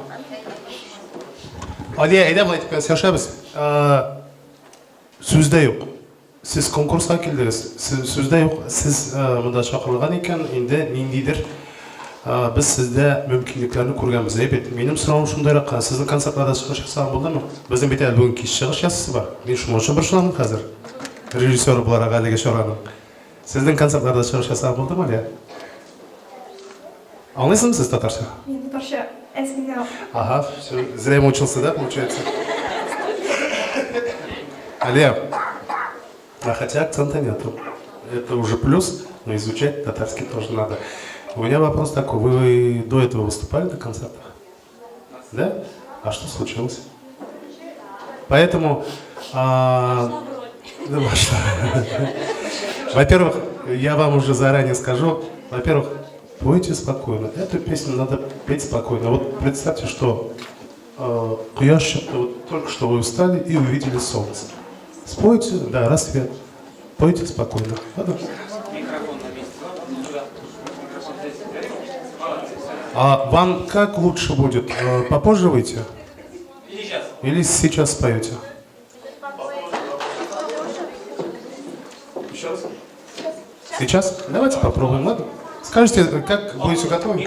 Олия, айда былай тіпкен сяшабыз. Сөзде жоқ. Сіз конкурсқа келдіңіз. Сөзде жоқ. Сіз мұнда шақырылған екен, енді нендейдір біз сізде мүмкіндіктерін көргенбіз. Менің сұрауым шындайрақ, сіздің концертларда шығыш жасаған болды ма? Біздің бете әлі бүгін кеш шығыш жасысы бар. Мен шумашы бір шыламын қазір. Режиссері бұларға әліге шораның. Сіздің концертларда шығыш жасаған болды ма, Алия? Аңлайсың сіз татарша? Мен татарша әзгіде. Ага, все, зря учился, да, получается? Алия, хотя акцента нету. Это уже плюс, но изучать татарский тоже надо. У меня вопрос такой. Вы до этого выступали на концертах? Да? А что случилось? Поэтому... Во-первых, я вам уже заранее скажу. Во-первых, пойте спокойно. Эту песню надо петь спокойно. Вот представьте, что вот только что вы встали и увидели солнце. Спойте, да, рассвет. Пойте спокойно. Ладно? А вам как лучше будет? Попозже выйти? Или сейчас споете? Сейчас? Давайте попробуем, ладно? Скажите, как будете готовы?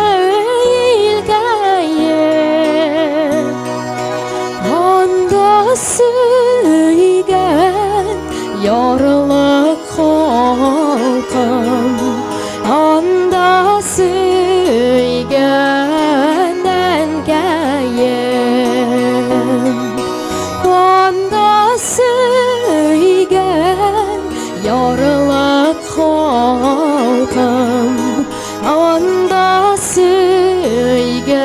suygan yorliq xalqim anda suyganan keyin anda suygan yorliq xalqim anda suyganan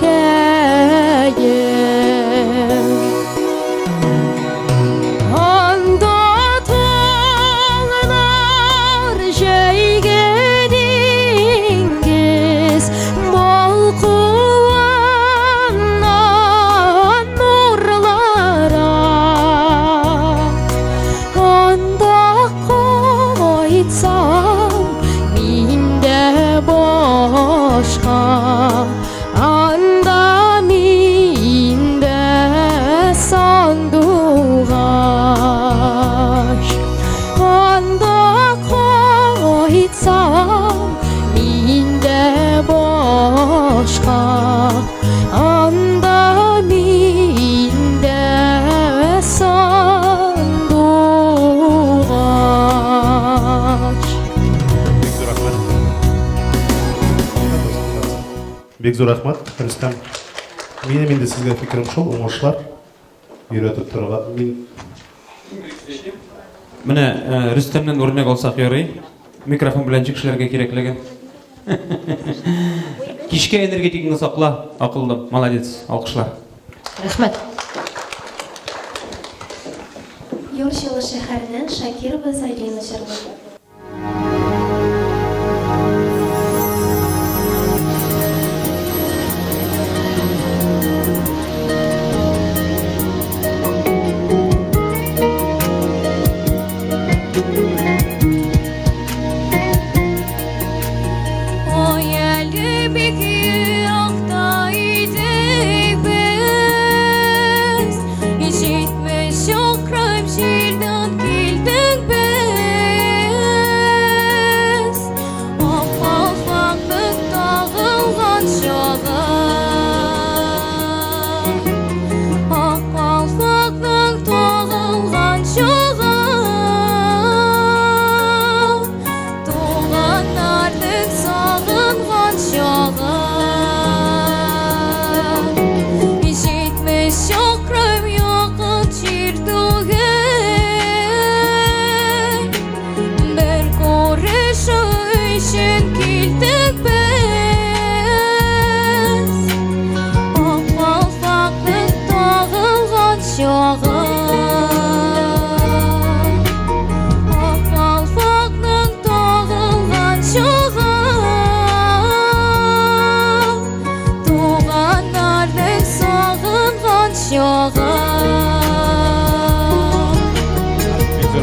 keyin anda tağlar şeygedingiz bol kuvanan nurlara anda koytsam minde boşka anda minde sanduğaş anda koytsam minde boşka anda minde sanduğaş. Бек зор рахмат. Рүстәм, менің енді сізге пікірім шол, оңашылар үйретіп тұрға. Міне Рүстемнен өрнек алсақ ярый. Микрофон белән кешеләргә кирәклеген. Кичкә энергетиканы сакла, акыллым. Молодец. Алкышлар. Рәхмәт. Юршилы шәһәреннән Шакирова Зарина җырлый.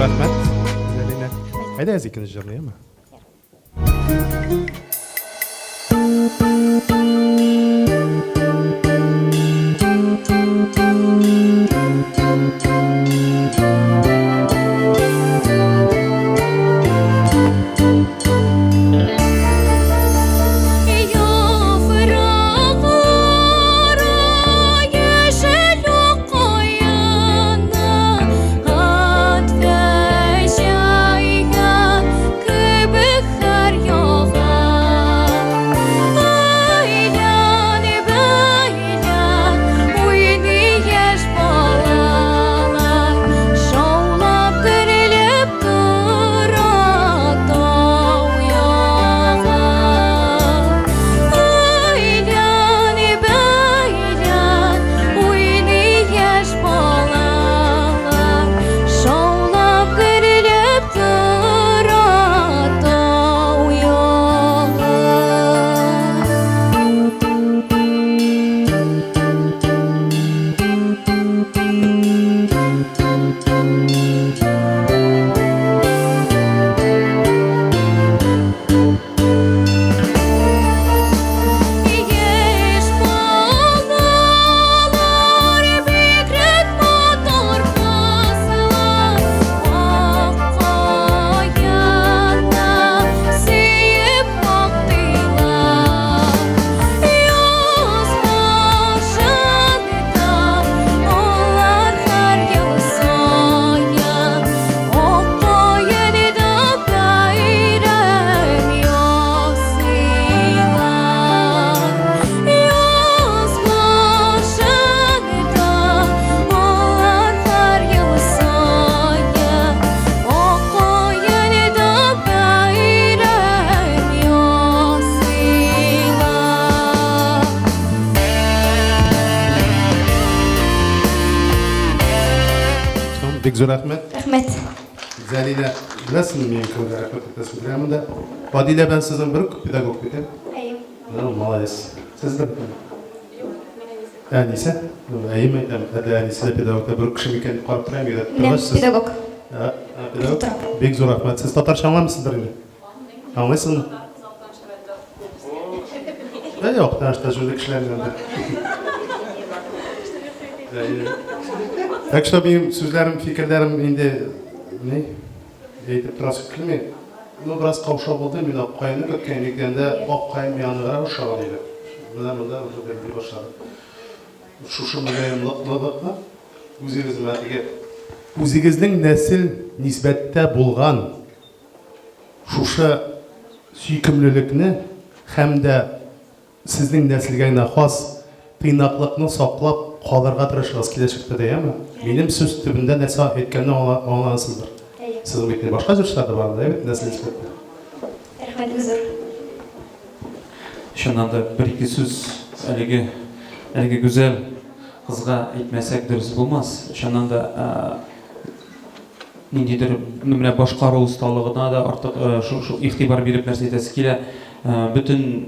Рахмәт. Айда языкны җырлыймы? Бик зур рәхмәт. Рәхмәт. Зәлилә, беләсеңме мин кемгә рәхмәт итәсем килә монда? Фадилә белән сезнең бер педагог бит. Молодец. Сездер. Әнисе? Әйме әйтәм, әнисе педагогта бер кеше микән дип карап торам иде. Педагог. Педагог. Бик зур рәхмәт. Сез татарча аңламыйсыздыр инде? Аңлыйсызмы? Yok, tanıştırıcılık kişilerinde. Так что benim sözlerim, fikirlerim indi ne? Eytip turası kilmi. Ну, biraz kavşak oldu. Мен Аққайны көткенліктенде Аққайын yanıға ошағы дейді. Мына мұнда уже белгілі başladı. Шушы mülayimлықлықны өзіңіздің нәсіл нисбәттә болған шушы сүйкімлілікні һәм дә сезнең нәселгә генә хас тыйнаклыкны саклап калырга тырышыгыз киләчәктә дә, яме? Минем сүз төбендә нәрсә әйткәнне аңлансыздыр. Сезнең бит башка җырчылар да бар, бит нәсел исбәттә. Рәхмәт зур. Шуннан да бер-ике сүз әлеге гүзәл кызга әйтмәсәк дөрес булмас. Шуннан да ниндидер менә башкару усталыгына да артык шу игътибар биреп нәрсә әйтәсе килә. Бүтән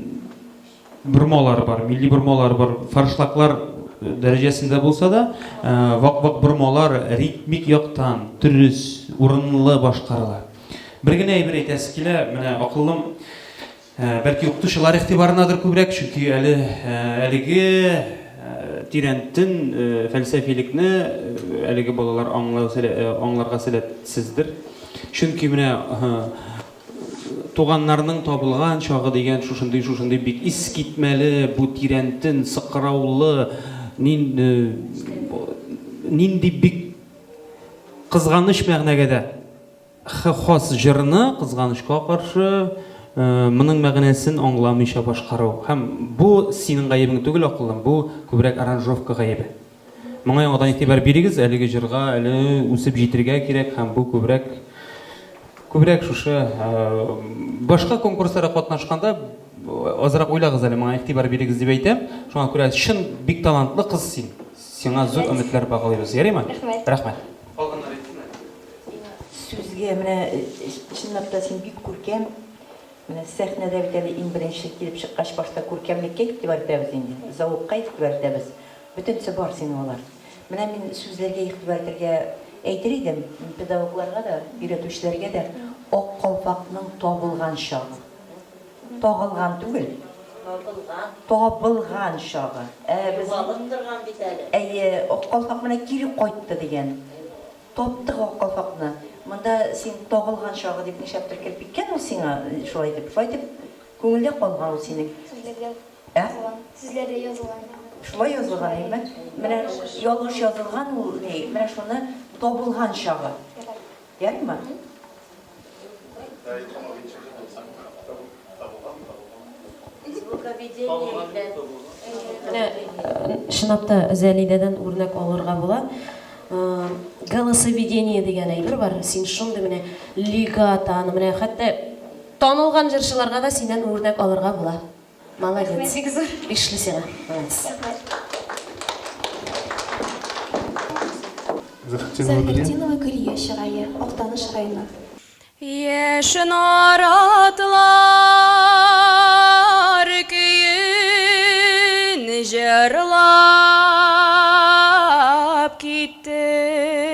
бұрмалар бар, милли бұрмалар бар, фаршлаклар дәрежесінде болса да, вак-вак бұрмалар ритмик яктан, түріс, урынлы башкарыла. Бір генә әйбер әйтәсе килә, менә акылым, бәлки укытучылар игътибарынадыр күбрәк, чөнки әлеге тирәнтен фәлсәфилекне әлеге балалар аңларга сәләтсездер. Чөнки менә туганнарның табылган чагы дигән шушындый бик искитмәле, бу тирәнтен, сыкраулы, нинди бик кызганыч мәгънәгә дә хас җырны кызганычка каршы моның мәгънәсен аңламыйча башкару. Һәм бу синең гаебең түгел, акыллым, бу күбрәк аранжировка гаебе. Моңа яңадан игътибар бирегез, әлеге җырга әле үсеп җитәргә кирәк һәм бу күбрәк шушы башка конкурсларга катнашканда азрак уйлагыз әле, моңа игътибар бирегез дип әйтәм. Шуңа күрә чын бик талантлы кыз син. Сиңа зур өметләр баглыйбыз, ярыймы? Рәхмәт. Сүзгә менә чынлап та син бик күркәм. Менә сәхнәдә бит әле иң беренче килеп чыккач башта күркәмлеккә игътибар итәбез инде. Зауыкка игътибар итәбез. Бөтенсе бар синең алар. Менә мин сүзләргә игътибар итәргә әйтер идем, педагогларга да, өйрәтүчеләргә дә ак калфакның табылган чагы. Тагылган түгел. Табылган чагы. Без алындырган бит әле. Әйе, ак калфак менә кире кайтты дигән. Таптык ак калфакны. Монда син тагылган чагы дип нишәптер килеп киткән ул сиңа, шулай дип күңелдә калган ул синең. Сүзләрдә язылган. Шулай язылган, әйме? Менә ялгыш язылган ул, менә шуны табылган чагы. Ярыймы? Шынап та Зәлидәдән үрнәк алырга була. Голосоведение дигән әйбер бар. Син шундый менә лигатаны, менә хәтта танылган җырчыларга да синнән үрнәк алырга була. Молодец. Ишле сиңа. Заһретдинова Гөлия чырае, Актаныш районы. Яшен аратлар көйін жырлап киттің,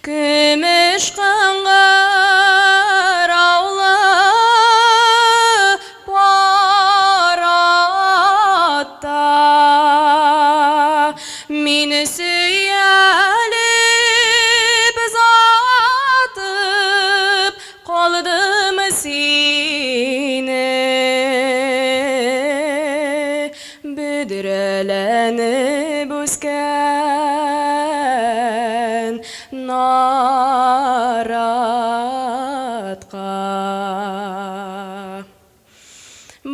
күміш қыңғыр аулы паратта мені сөйәліп затып қалдым сені бүдірәләніп өскен наратқа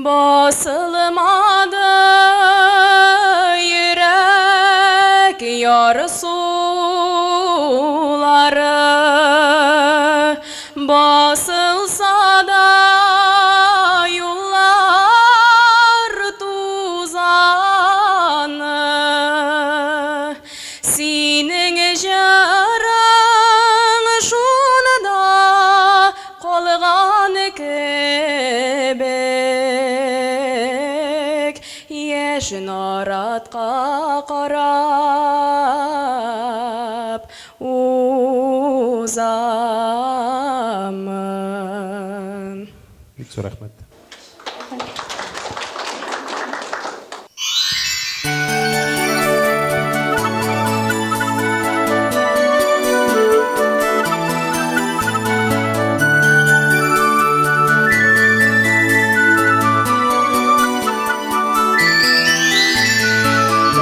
басылмады йөрәк ярсулары басылса да юллар тузаны синең жыр Naratqa qarab uzamın. Bek zo'r rahmat.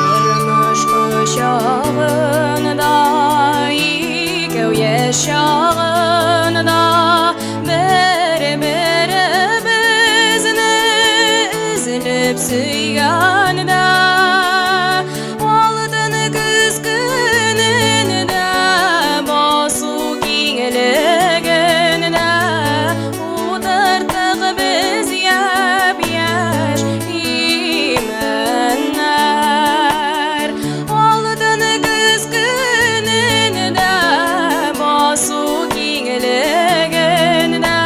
Durmuş kuşağında, ikev yaşağında, bir-birimizni üzülüp süyganda, aldın kız gününde, basu kengliginde, udurttuk biz yap-yaş imanlar. Aldın kız gününde, basu kengliginde,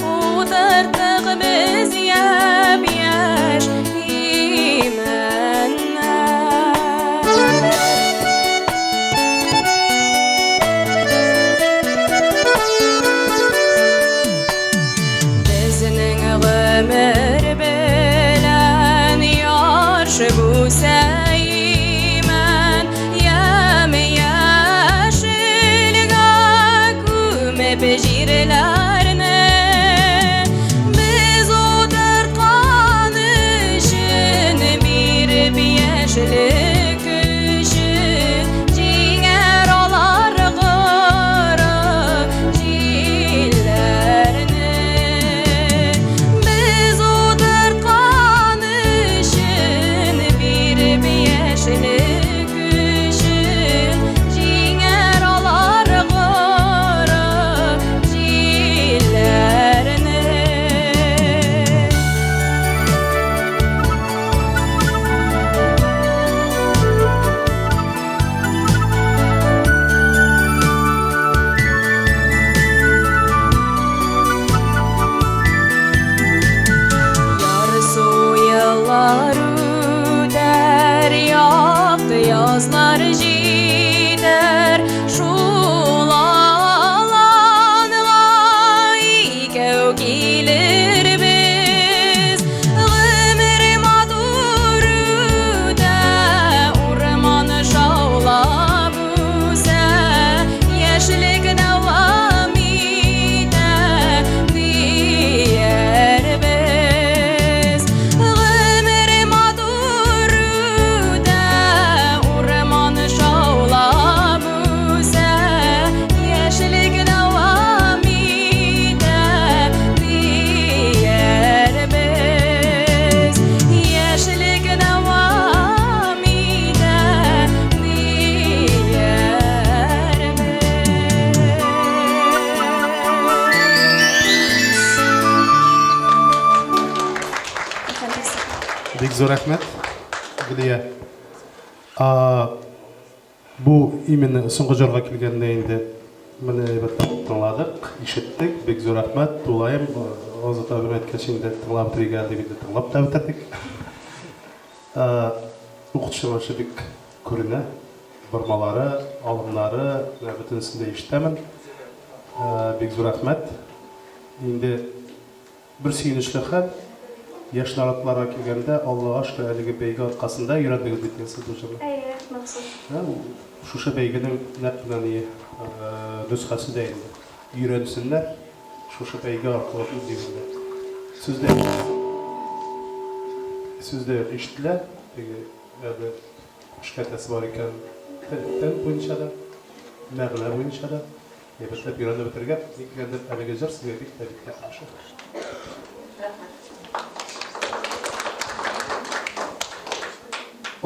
udurttuk biz yap-yaş imanlar. Bizning ömür bilen yarşı bu seymen, yam-yaşilga kumep jirlarni. Biz o'tirgan ishin berib yashlik kishin, jigar olar g'ara jillarni. Biz o'tirgan ishin berib yashlik kishin, jigar olar g'ara jillarni. Yarısı yıllar öter, yaktı yazlar gider, şul alanğa ikev gelir biz. Ömür madur öter, urman şaulab öser, yaşlık devam eder diyer biz. Ömür madur öter, urman şaulab öser, yaşlık devam eder diyer biz. Yaşlık devam eder diyer biz. Bek zo'r rahmat. Gülüye. Bu imini so'nggi jo'rga kelganda endi mana albatta tingladik, eshitdik. Bek zo'r rahmat. To'layim hozir tabir aytganda tinglab turgandik, endi tinglab o'tirdik. O'qituvchilar bek ko'rina, barmalari, olimlari, butunisini eshitaman. Bek zo'r rahmat. Endi bir suyunishli xat yaşnaratlara kelganda Allohga shukr, haligi beygi orqasida yuradigan deysiz o'shani. maqsud. Şuşa beygining naqlani nusxasi deyildi. Yuradisinlar, Şuşa beygi orqali deyildi. Sizde eshitdilar, yani shikaytasi bor ekan, tildan bo'yicha da, naqlar bo'yicha da, bitlab yuradi bitirgan, endi alligator sizga tabriklar.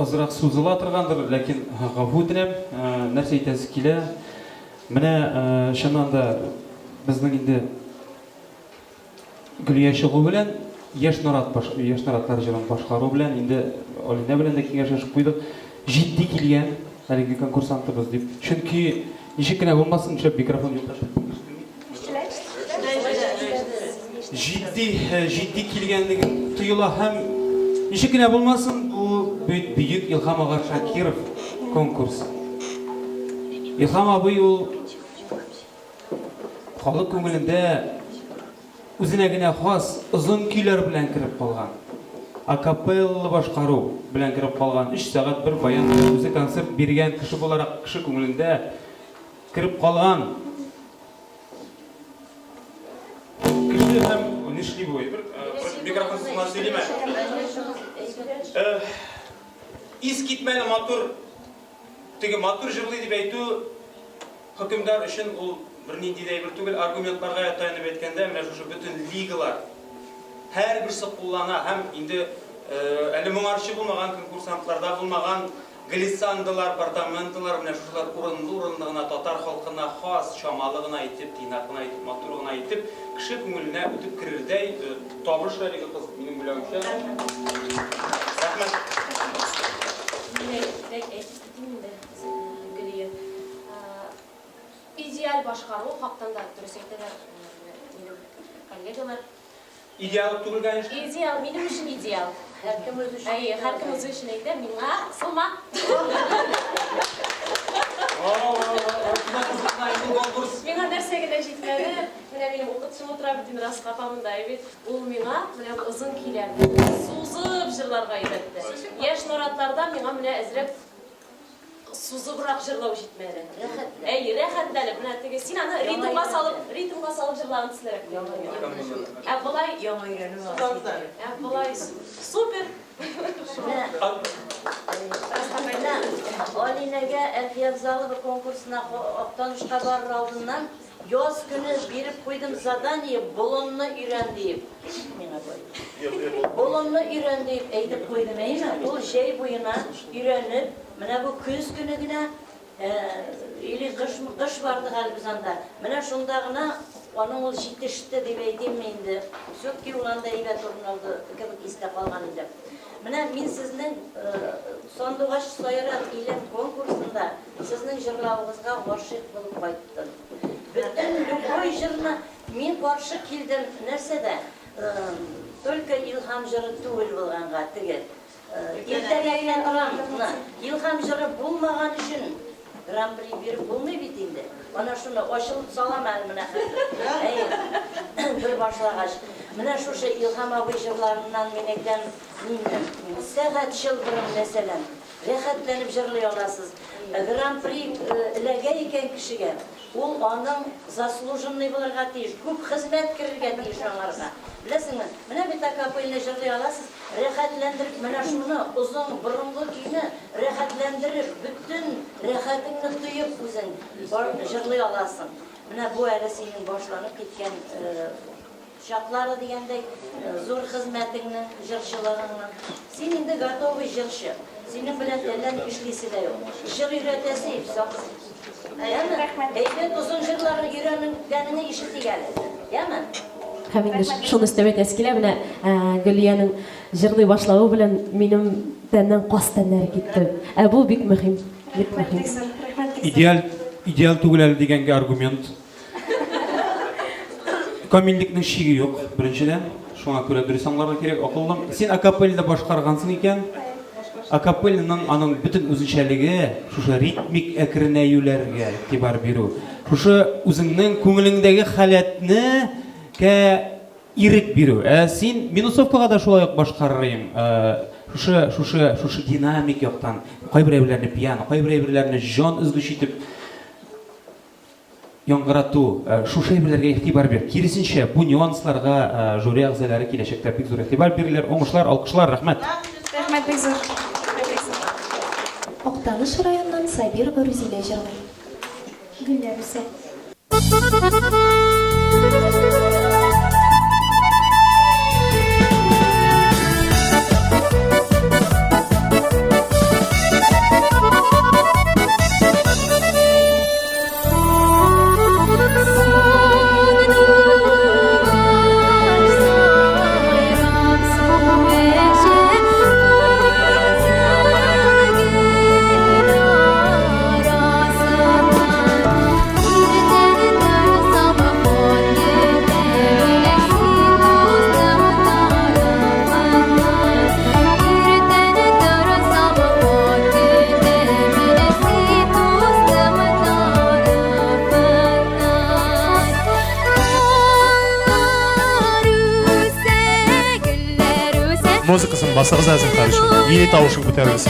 Ozroq so'zila turgandir, lekin g'afur dilam, narsa aytasi kela. Mana shundan bizning endi Gülya Şığı bilan yaş naratlar jiran boshqaruv bilan endi Olina bilan da kengashib qo'ydik. Jiddiy kelgan haligi konkursantimiz deb. Chunki nechikina bo'lmasin, o'sha mikrofon yo'q. Jiddiy kelganligi tuyula ham nechikina bo'lmasin, bu büyük İlham Ağa Şakirov konkursu. İlham abi ol halk көңелендә үзенә генә хас озын көйләр белән кирип калган. Акапелла башкару белән кирип калган 3 сәгать бер баян үзе концерт биргән кеше буларак кеше күңелендә кирип калган. Кеше һәм нишли бу бер микрофон сына сөйләмә. Ис китмәле матур теге матур җырлый дип әйтү хөкемдар өчен ул бернинди дә бер түгел аргументларга таянып әйткәндә менә шушы бөтен лигалар һәрберсе куллана һәм инде әле моңарчы булмаган конкурсантларда булмаган глиссандылар, апартаментлар менә шулар урынлы гына татар халкына хас чамалыгына әйтеп, тыйнакына әйтеп, матурлыгына әйтеп, кеше күңеленә үтеп керердәй табыш әлеге кыз минем беләүчә. Рәхмәт. İdeal başqaruv haqında dürüst aytdılar benim kollegalar. İdeal түгел конечно. İdeal benim için ideal. Herkes özü için. Herkes özü için aytdı. Миңа сылма. Миңа нәрсә генә җитмәде. Менә минем укытучым утыра бит рас капамында әйбит. Ул миңа менә бу озын көйләрне сузып җырларга өйрәтте. Яшь наратларда миңа менә әзрәк сузыбрак җырлау җитмәде. Рәхәтләнеп менә теге син аны ритмга салып җырлаган төслерәк. Булай Яңа өйрәнү var. Булай супер. Алинәгә Әлфия залы bir конкурсына аттанышка барыр алдыннан яз көне биреп куйдым задание болонны өйрән дип. Миңа бай. Болонны өйрән дип әйтеп куйдым әйме. Ул җәй буена өйрәнеп, менә бу көз көне генә или кыш барды гал без анда. Менә шунда гына аның ул җитеште дип әйтим инде. Все-таки ул анда әйбәт урын алды, кебек истә калган иде. Менә мин сезнең Сандугач Сайрат илем конкурсында сезнең җырлавыгызга гашыйк булып кайттым. Бөтен любой җырны мин каршы килдем нәрсәдә? Только илһам җыры түгел булганга теге. Иртәгәгә торам. Илһам җыры булмаган өчен Гран-при биреп булмый бит инде. Ана шуны ачылып салам әле менә. Бер башлагач. Менә шушы илһам абый җырларыннан мин әйткән сәгать чылбырын мәсәлән рәхәтләнеп җырлый аласыз. Гран-при эләгә икән кешегә. Ул аның заслуженный булырга тиеш, күп хезмәт керергә тиеш аңарга. Беләсеңме? Менә бит акапельне җырлый аласыз, рәхәтләндереп, менә шуны озын борынгы көйне рәхәтләндереп, бөтен рәхәтеңне тоеп үзең җырлый аласың. Менә бу әле синең башланып киткән шаклары дигәндәй зур хезмәтеңнең, җырчылыгыңның. Син инде готовый җырчы. Синең белән әллә ни эшлисе дә юк. Җыр өйрәтәсе ифсак. Әйбәт озын җырларны өйрәнгәнеңне ишетик әле. Яме? Һәм инде шуны өстәп әйтәсе килә, менә Гөлиянең җырлый башлавы белән минем тәннән кастаннар китте. Бу бик мөһим, бик мөһим. Идеал түгел әле дигәнгә аргумент. Камиллекнең шиге юк, беренчедән. Шуңа күрә дөрес аңларга кирәк, акыллым. Син акапельда башкаргансың икән. Акапельның аның бөтен үзенчәлеге, шушы ритмик әкренәюләргә игътибар бирү. Шушы үзеңнең күңелеңдәге халәтне ирек бирү. Син минусовкага да шулай ук башкарырың. Шушы динамик яктан, кайберләрне пиано, кайберләрне җан үзгүч итеп яңгырату, шушы әйберләргә игътибар бир. Киресенчә, бу нюансларга жюри әгъзалары киләчәктә бик зур игътибар бирерләр. Уңышлар, алкышлар, рәхмәт. Рәхмәт бик зур. Актаныш районынан Сабир Горүзилә җырлый. Гөлләр үсә. Sabah Басығыз әзін қарышым. Ие тауышын көтеріңіз.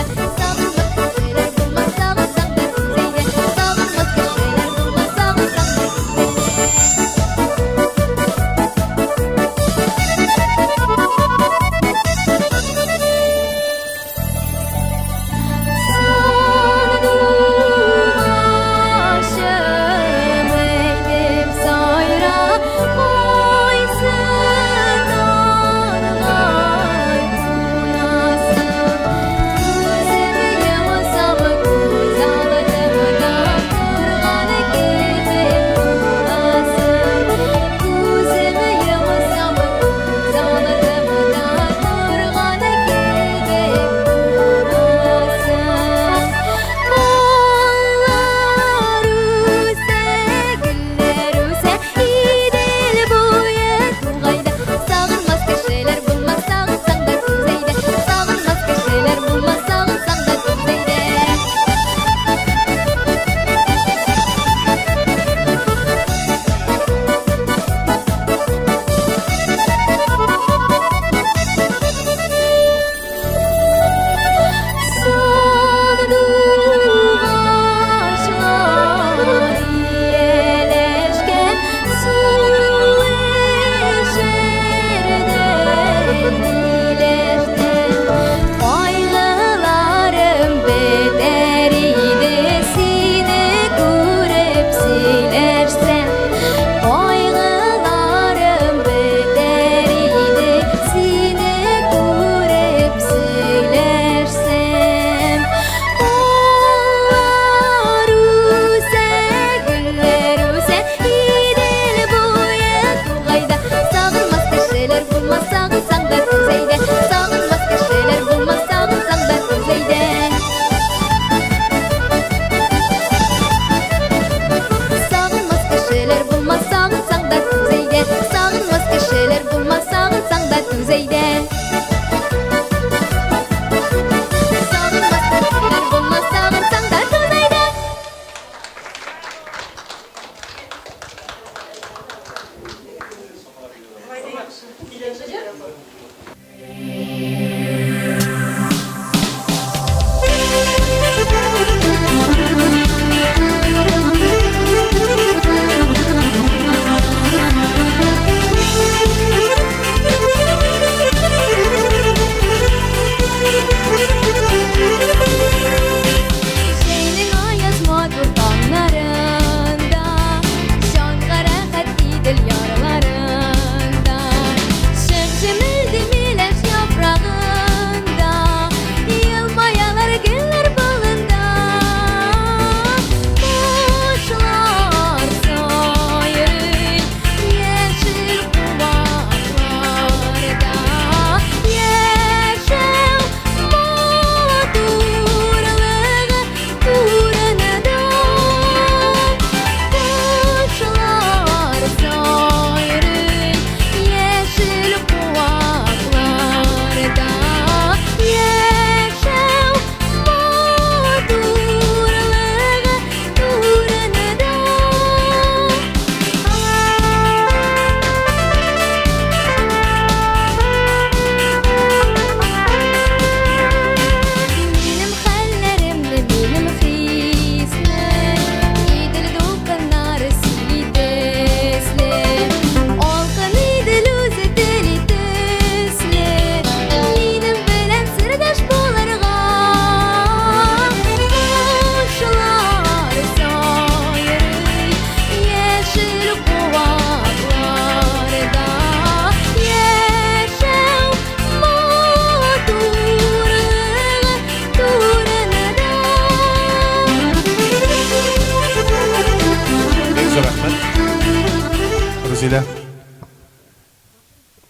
Рузилә.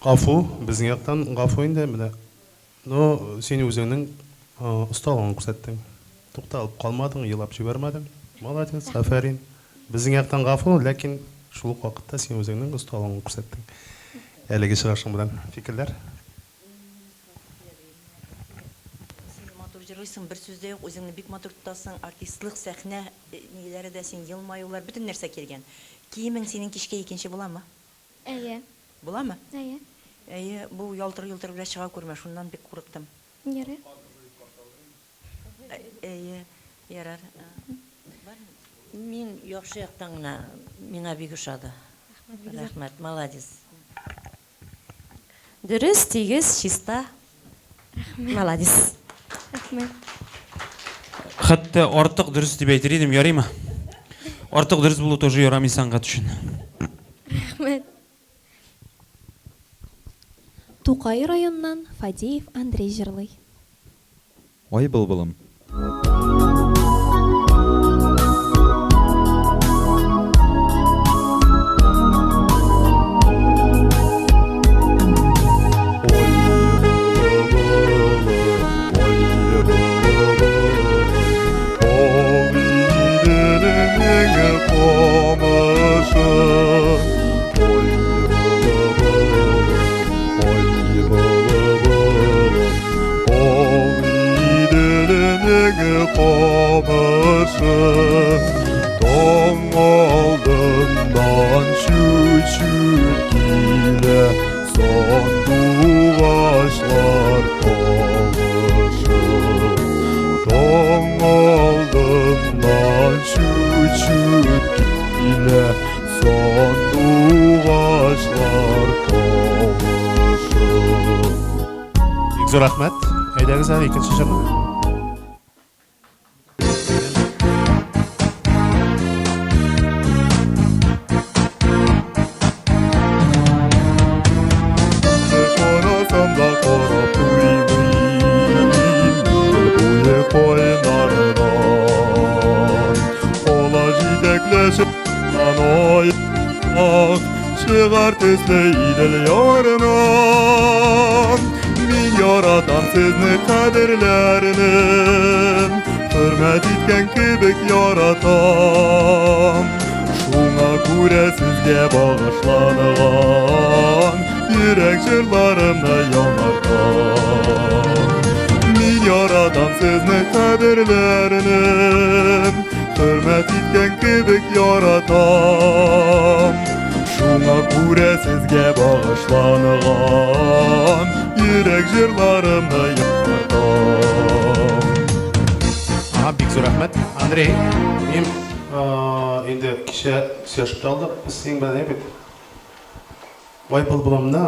Гафу, безнең яктан гафу инде менә. Но син үзеңнең осталыгын күрсәттең. Тукталып калмадың, елап җибәрмәдең. Молодец, афәрин. Безнең яктан гафу, ләкин шул ук вакытта син үзеңнең осталыгын күрсәттең. Әлеге чыгышың белән фикерләр? Матур җырлыйсың, бер сүздә юк, үзеңне бик матур тотасың, артистлык, сәхнә ниләре дә син елмаюлар, бөтен нәрсә килгән. Киемең синең кичкә икенче буламы? Әйе. Буламы? Әйе. Әйе, бу ялтыр-йолтыр белән чыга күрмә, шуннан бик курыктым. Нере? Әйе, ярар. Мин яхшы яктан гына, миңа бик ошады. Рәхмәт, молодец. Дөрес, тигез, чиста. Молодец. Рәхмәт. Хәтта артык дөрес дип әйтер идем, ярыймы? Артык дөрес булу тоже ярамый сәнгать өчен. Рәхмәт. Тукай районнан Фадеев Андрей җырлый. Ой, былбылым. Тоң алдından çüçük ile sanduğaçlar kavuşur. Тоң aldından çüçük ile sanduğaçlar kavuşur. Бик зур рәхмәт. Әйдәгез әле икенче җырны. Karasam da kara kuymayayım, buye koynarından. Ola jidekleşip lan oynak, çıkar tezleydil yarından. Min yaratan sizni kaderlerinin, hürmet etken kibik yaratam. Şuna göre sizge bağışlanılan, yürek jırlarımda yanartan. Min yaradan sizni kaderlerinin, hürmet etken kibik yaratam. Şuna göre sizge bağışlanılan, yürek jırlarımda yanartan. Aha, бик зур рәхмәт. Андрей, мин инде кичә сөйләшеп алдык. Без синең белән бит. Ой, былбылымда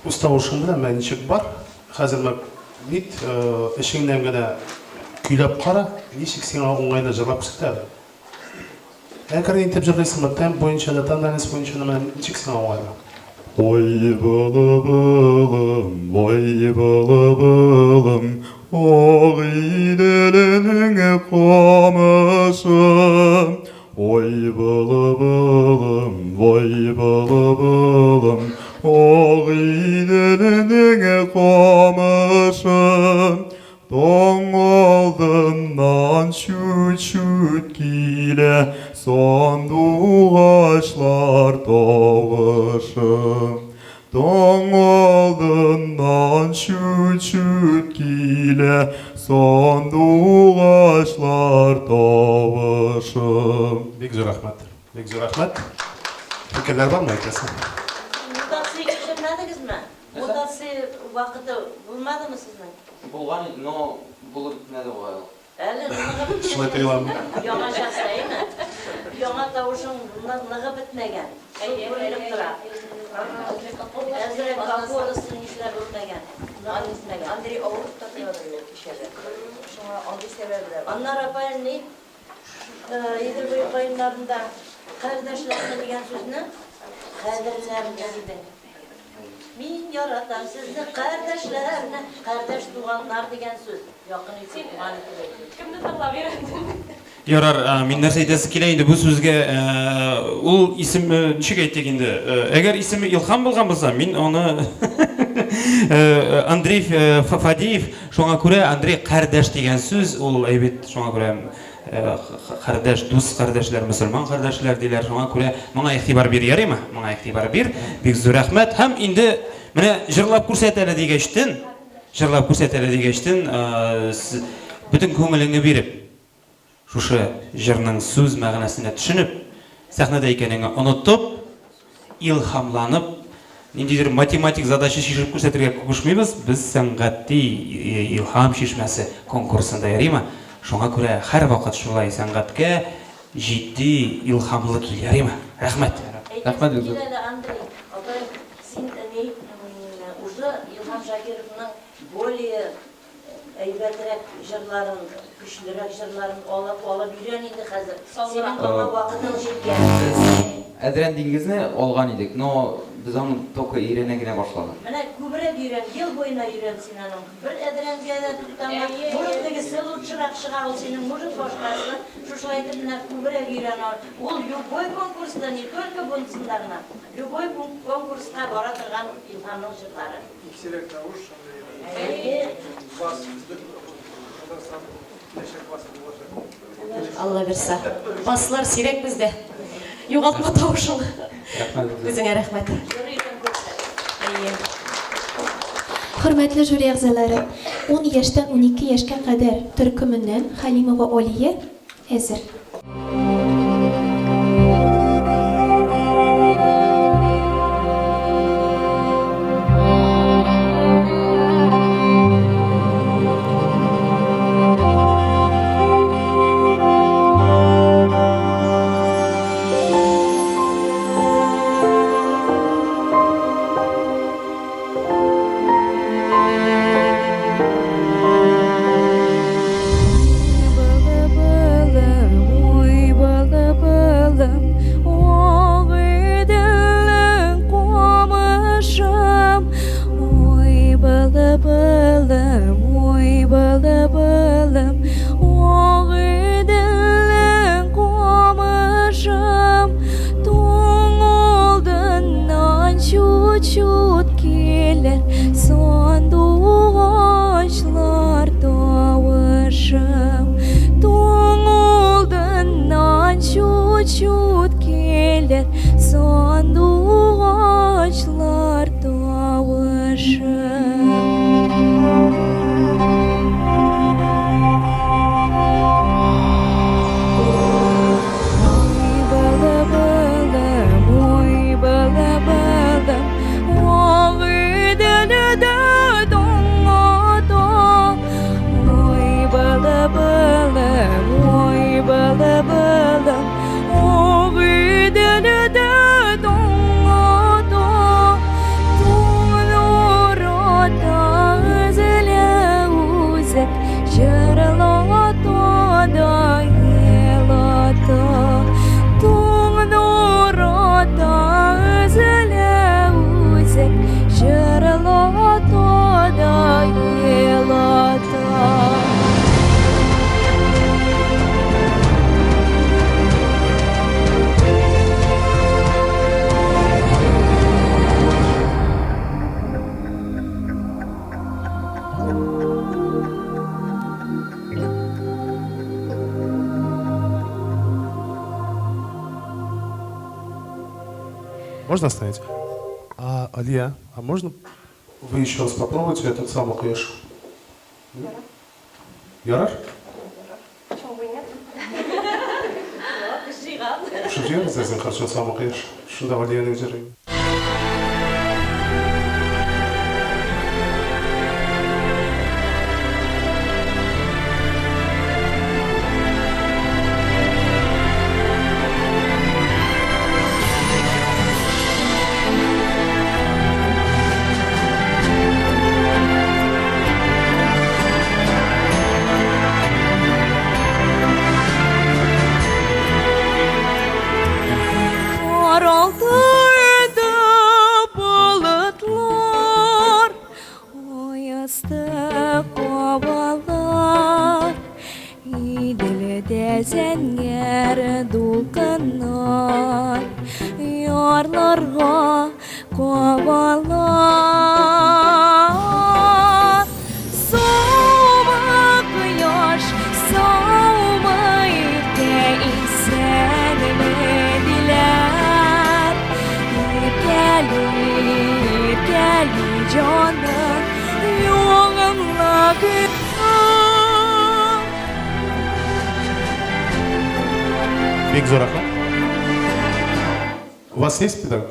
үз тавышың белән мен ничек бар? Хәзер мен бит эшеңнән генә көйләп кара, ничек сиңа уңайлы җырлап күрсәтә. Әгәр интеп җырлыйсың, темп буенча да, тональность буенча да, ничек сиңа уңайлы? Ой, былбылым, ой, былбылым, ақ иделінің қамышы. Ой, былбылым, ақ иделінің қамышы. Тоң алдынан çüçük келе, сандуғаçlar tağışı. Тоң алдынан çüçük келе, сандуғаçlar tağışı. Бик зур рәхмәт. Бик зур рәхмәт. Фикерләр бармы әйтәсең? Мутасы кешермәдегезме? Мутасы вакыты булмадымы сезнең? Булган, но булып нәдә угай. Әле ныгып Шулай тоелам. яңа шәхсәйме? Яңа тавышың ныгып бетмәгән. Күренеп тора. Әзрәк капорысын нишләп бетмәгән. Андрей авырып та тора кичәдә. Шуңа андый сәбәпләр. Аннар апай ни? Идел буе кайыннарында кардәшләрне дигән сүзне кадерләрне диде. Мин яратам сезне кардәшләрне, кардәш туганнар дигән сүз. Якын итеп туган итеп. Кемне тыңлап йөрәдең? Ярар, мин нәрсә әйтәсе килә инде бу сүзгә. Ул исем ничек әйтик инде? Әгәр исеме Илһам булган булса, мин аны Андрей Фадеев, шуңа күрә Андрей кардәш дигән сүз, ул әйбәт, шуңа күрә кардәш, дус кардәшләр, мөселман кардәшләр диләр, шуңа күрә моңа игътибар бир, ярыймы? Моңа игътибар бир. Бик зур рәхмәт. Һәм инде менә җырлап күрсәтәләр дигәчтен, бүтән күңелеңне биреп, шушы җырның сүз мәгънәсенә төшенеп, сәхнәдә икәнеңне онытып, илһамланып, ниндейдир математик задача шешіп көрсетуге көшмейміз, біз сәнғатти илхам шешмәсе конкурсында ярыйма. Шуңа күрә һәр вакыт шулай сәнгатькә җитди илһамлы кил ярыйма. Рәхмәт. Рәхмәт. Андрей, син уже Илхам Шакировның более әйбәтрәк җырларын, көчлерәк җырларын алып йөргән инде хәзер. Синең аңа вакытың җиткән. Әдрән диңгезне алган идек, но без аны только өйрәнә генә башладык. Менә күбрәк йөрән, ел буена йөрән син аның. Бер әдрәнгә дә тутама, может тегесе лучшырак чыга ул синең, может башкасы. Шушылай итеп менә күбрәк йөрән. Ул любой конкурста, не только бунсында гына, любой конкурска бара торган Илхамның җырлары. Сирәк тавыш, Алла берсе. Баслар сирәк бездә. Югалтма тавышың. Үзеңә рәхмәт. Hürmetli jüri әгъзалары, 10 яшьтән 12 яшькә кадәр төркеменнән Халимова Олия әзер. Можно остановить? Алия, а можно вы еще раз попробуйте этот самый кеш? Ярар? Почему бы и нет? Шутер, здесь хорошо самый кеш. Шунда Алияның жыры. Зәңгәр дулкыннар ярларга кабалар соңгы кояш саумый исәнмәделәр иркәли җаным югымлыгы. Бик зор рахмат. У вас есть педагог?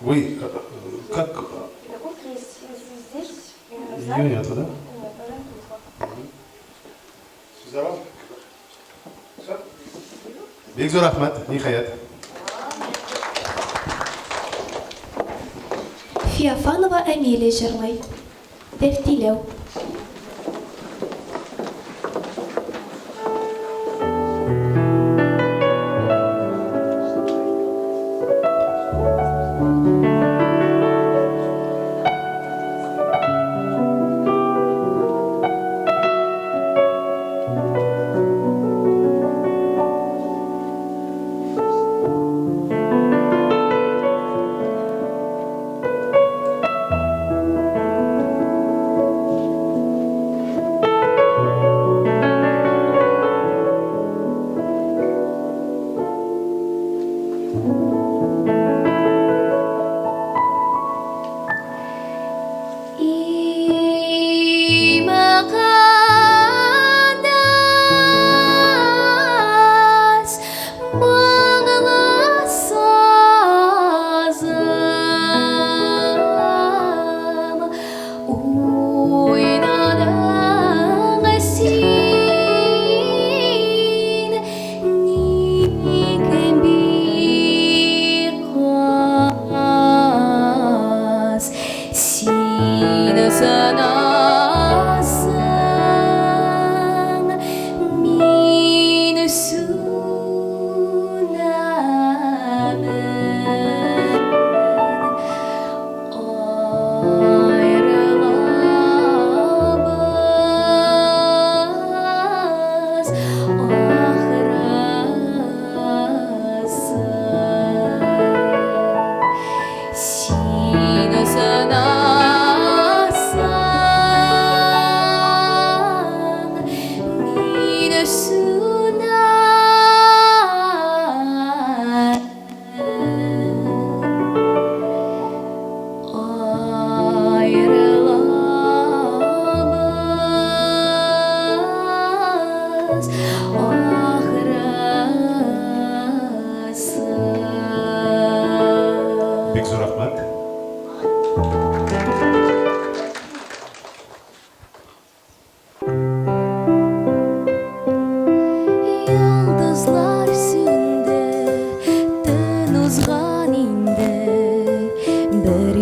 Вы как... Педагог есть здесь. Ее нету, да? Sizler var? Бекзор Ахмет, нихаят. Феофанова Амелия жырлай. Тәфтиләү.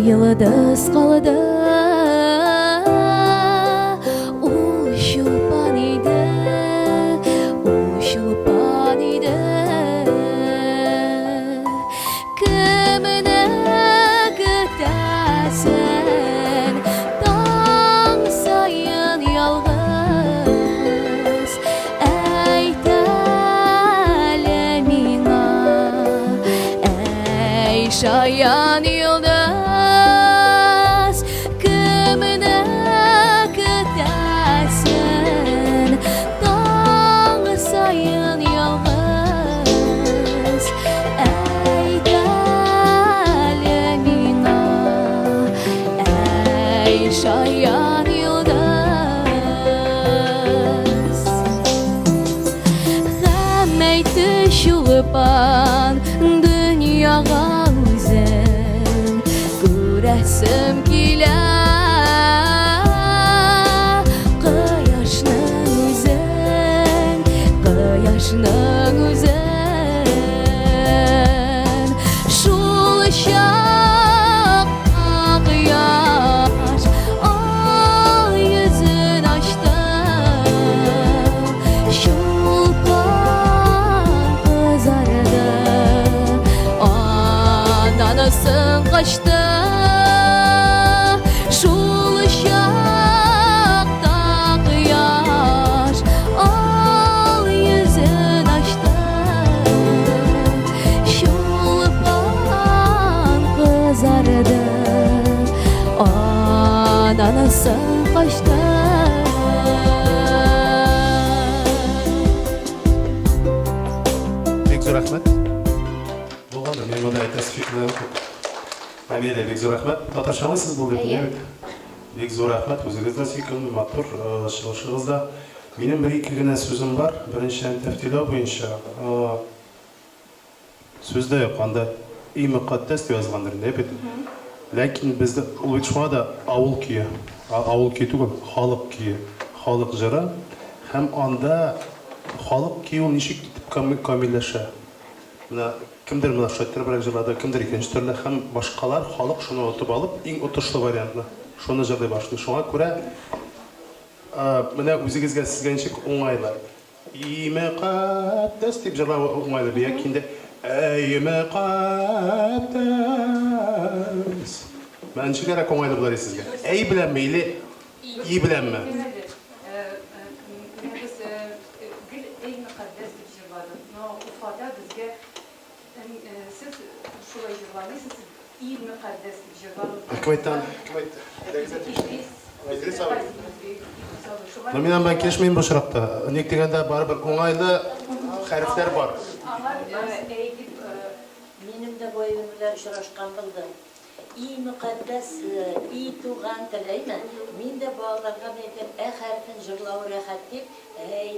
Yıldız kaldı Uşulpan idi Uşulpan idi Kimine gidersen Dağ sayın yalğız Eytele mina Ey şayan yıldız Şayan yıldız Həmmeyti şulupan Dünyağa üzən Görəsim kilə Qayaşның üzən Qayaşның üzən Şul şaq ağyaş Anasın kaçtı Şul şaktak yaş Al yüzün açtı Şulpan kızardı Anasın kaçtı Бекзор Ахмет. Болғанда мен мұндай тәсіпшекілер Амелия Бекзор Ахмет. Татаршалайсыз бұл деп не? Бекзор Ахмет өзіңізді секілді матур шығызда. Менің бір-екі генә сөзім бар. Біріншіден тәфтилау бойынша сөзді қанда и мукаддас дип язгандыр инде бит. Ләкин бездә ул бит шуңа да авыл көе. Авыл көе түгел, халык көе. Халык җыры һәм анда халык көе ул ничек итеп камилләшә. Менә кемдер менә шәттәрбрәк җырлады, кемдер икенче төрле һәм башкалар халык шуны отып алып, иң отышлы вариантны шуны җырлый башлый. Шуңа күрә менә үзегезгә сезгә ничек уңайлы. И мукаддас дип җырлау уңайлы бия киндә. Эй мукаддас. Мен ничегрәк уңайлы булыр сезгә? Эй белән мейле, и беләнме? Мен ben келишмейм бу шарапта. Ник дегенде барыбер уңайлы хәрефләр бар. Минем дә боевым белән очрашкан булды. И мукаддас, и туган теләйме? Мин дә балаларга әйтәм, хәрефен җырлау рәхәт дип,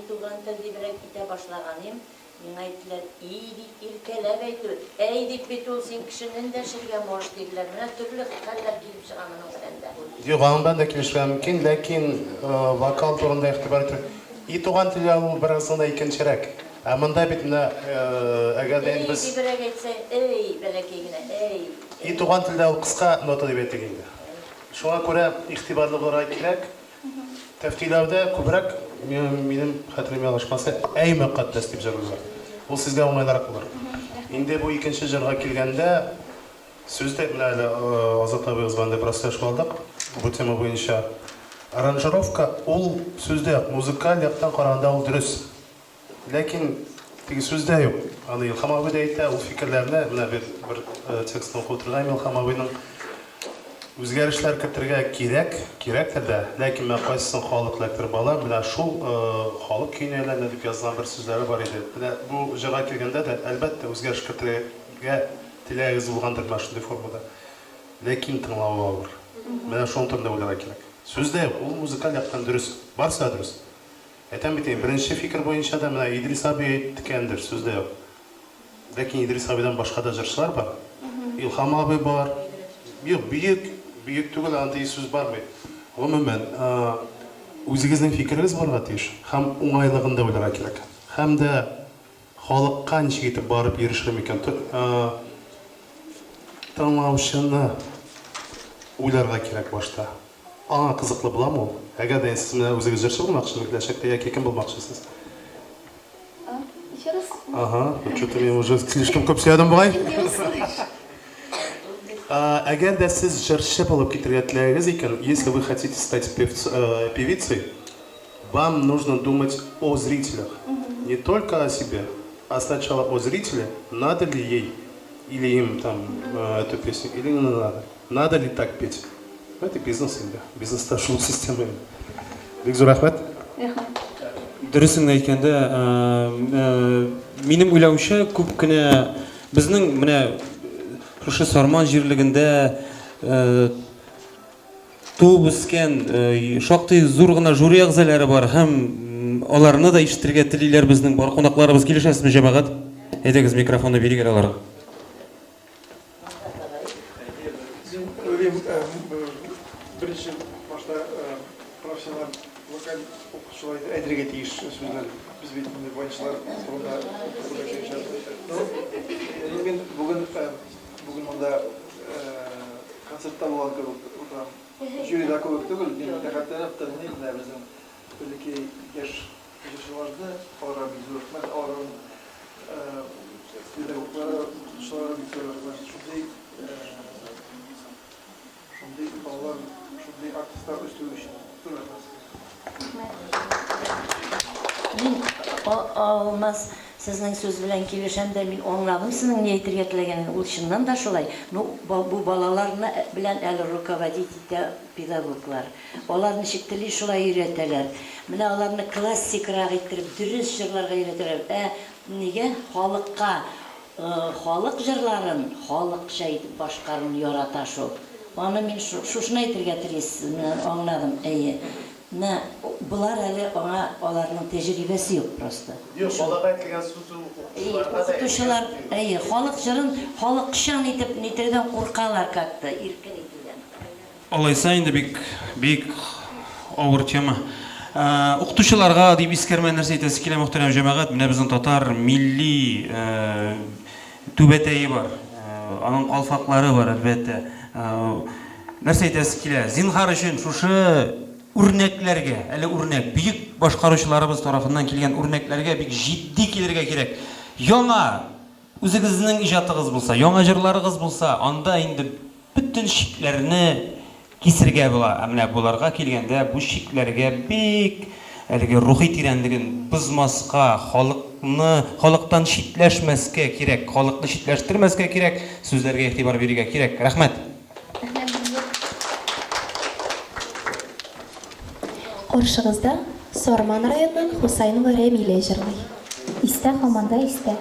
туган тел дибрәк китә башлаганым. Мин әйттеләр, и дип иркәләп әйтү. Әй дип бит ул син кешенең дә ширгә мош дирләр. Менә төрле хәлләр килеп чыга моның сәндә. Юк, ben de келишмәм мөмкин, ләкин вокал турында игътибар итү. И туган тел ул беразында икенчерәк. Ә монда бит менә әгәр дә без дибрәк әйтсә, эй бәләкәй генә, эй. И туган телдә ул кыска нота дип әйтик инде. Шуңа күрә игътибарлы булырга кирәк. Тәфтиләүдә күбрәк минем хәтерем ялгышмаса, әй мукаддас дип җырлыйлар. Ул сезгә уңайлырак булыр. Инде бу икенче җырга килгәндә сүздә менә Азат абый язганда бераз сөйләшеп алдык. Бу тема буенча аранжировка ул сүздә музыкаль яктан караганда ул дөрес. Ләкин теге сүздә юк. Аны Илһам абый да әйтә, ул фикерләрне менә бер текстны укып торган Илһам абыйның үзгәрешләр кертергә кирәктер дә. Ләкин мен кайсысын халык лектор бала, менә шул халык көйнәләренә дип язган бер сүзләре бар иде. Менә бу җырга килгәндә дә әлбәттә үзгәреш кертергә теләгез булгандыр шундый формада. Ләкин тыңлау авыр. Менә шуның турында уйларга кирәк. Сүздә ул музыкаль яктан дөрес, барса дөрес. Әйтәм бит, беренче фикер буенча да менә Идрис абый әйткәндер, сүздә юк. Ләкин Идрис абыйдан башка да җырчылар бар. Илһам абый бар. Юк, бөек түгел андый сүз бармый. Гомумән, үзегезнең фикерегез барга тиеш. Һәм уңайлыгын да уйларга кирәк. Һәм дә халыкка ничек итеп барып ирешер микән? Тыңлаучыны уйларга кирәк башта. Аңа кызыклы буламы ул? Әгәр дә сез менә үзегез җырчы булмакчысыз, киләчәктә яки кем булмакчысыз? Еще раз. Ага, что-то мне уже слишком көп сөйләдем бугай. Әгәр дә сез җырчы булып китәргә теләгез икән, если вы хотите стать певицей, вам нужно думать о зрителях. Не только о себе, а сначала о зрителе. Надо ли ей или им там эту песню, или не надо. Надо ли так петь? Это бизнес инде. Бизнеста шул система. Бик зур рәхмәт. Дөресен әйткәндә, минем уйлауча күп кенә безнең менә шушы Сарман җирлегендә туып үскән шактый зур гына жюри әгъзалары бар һәм аларны да ишетергә телиләр безнең бар кунакларыбыз. Килешәсезме, җәмәгать? Әйдәгез, микрофонны бирик аларга. Бірінші башта профессионал вокаль оқушылар әйдерге тиіс сөздер біз бетінде бойыншылар сонда мен бүгін мұнда концертта болған көп отырам. Жюрида көп түгіл, мен тәхәттеніп тұрмын, біздің білекей еш жыршыларды, оларға бик зор рахмет, олардың педагогтары, оқушыларға бик зор рахмет. Шундай балалар, шундай артистлар өстүү үшін зор рахмет. Мен Алмаз сезнең сүз белән килешәм дә, мин аңладым сезнең ни әйтергә теләгәнен. Ул чыннан да шулай. Бу балаларны белән әле руководить итә педагоглар. Алар ничек тели шулай өйрәтәләр. Менә аларны классикрак иттереп, дөрес җырларга өйрәтәләр. Нигә халыкка халык җырларын халыкча итеп башкаруын ярата шул. Аны мин шушны әйтергә телисез, мен аңладым. Әйе. Менә булар әле аңа аларның тәҗрибәсе юк просто. Yok, балага айтылган сүзү Укытучылар, халык җырын халыкчан итеп нитердән куркалар как-то, иркен итүдән. Алайса инде бик авыр тема. Укытучыларга дип искәрмә нәрсә әйтәсе килә мөхтәрәм җәмәгать, менә безнең татар милли түбәтәе бар. Аның калфаклары бар әлбәттә. Нәрсә әйтәсе килә? Зинһар өчен шушы үрнәкләргә, әле үрнәк, бөек башкаручыларыбыз тарафыннан килгән үрнәкләргә бик җитди килергә кирәк. Яңа үзегезнең иҗатыгыз булса, яңа җырларыгыз булса, анда инде бүтән шикләрне кисергә була. Менә буларга килгәндә бу шикләргә бик әлеге рухи тирәнлеген бозмаска, халыктан шитләшмәскә кирәк, халыкны шитләштермәскә кирәк, сүзләргә игътибар бирергә кирәк. Рәхмәт. Каршыгызда Сорман районынан Хусайнова Рәмилә җырлый. Истә һаманда истә.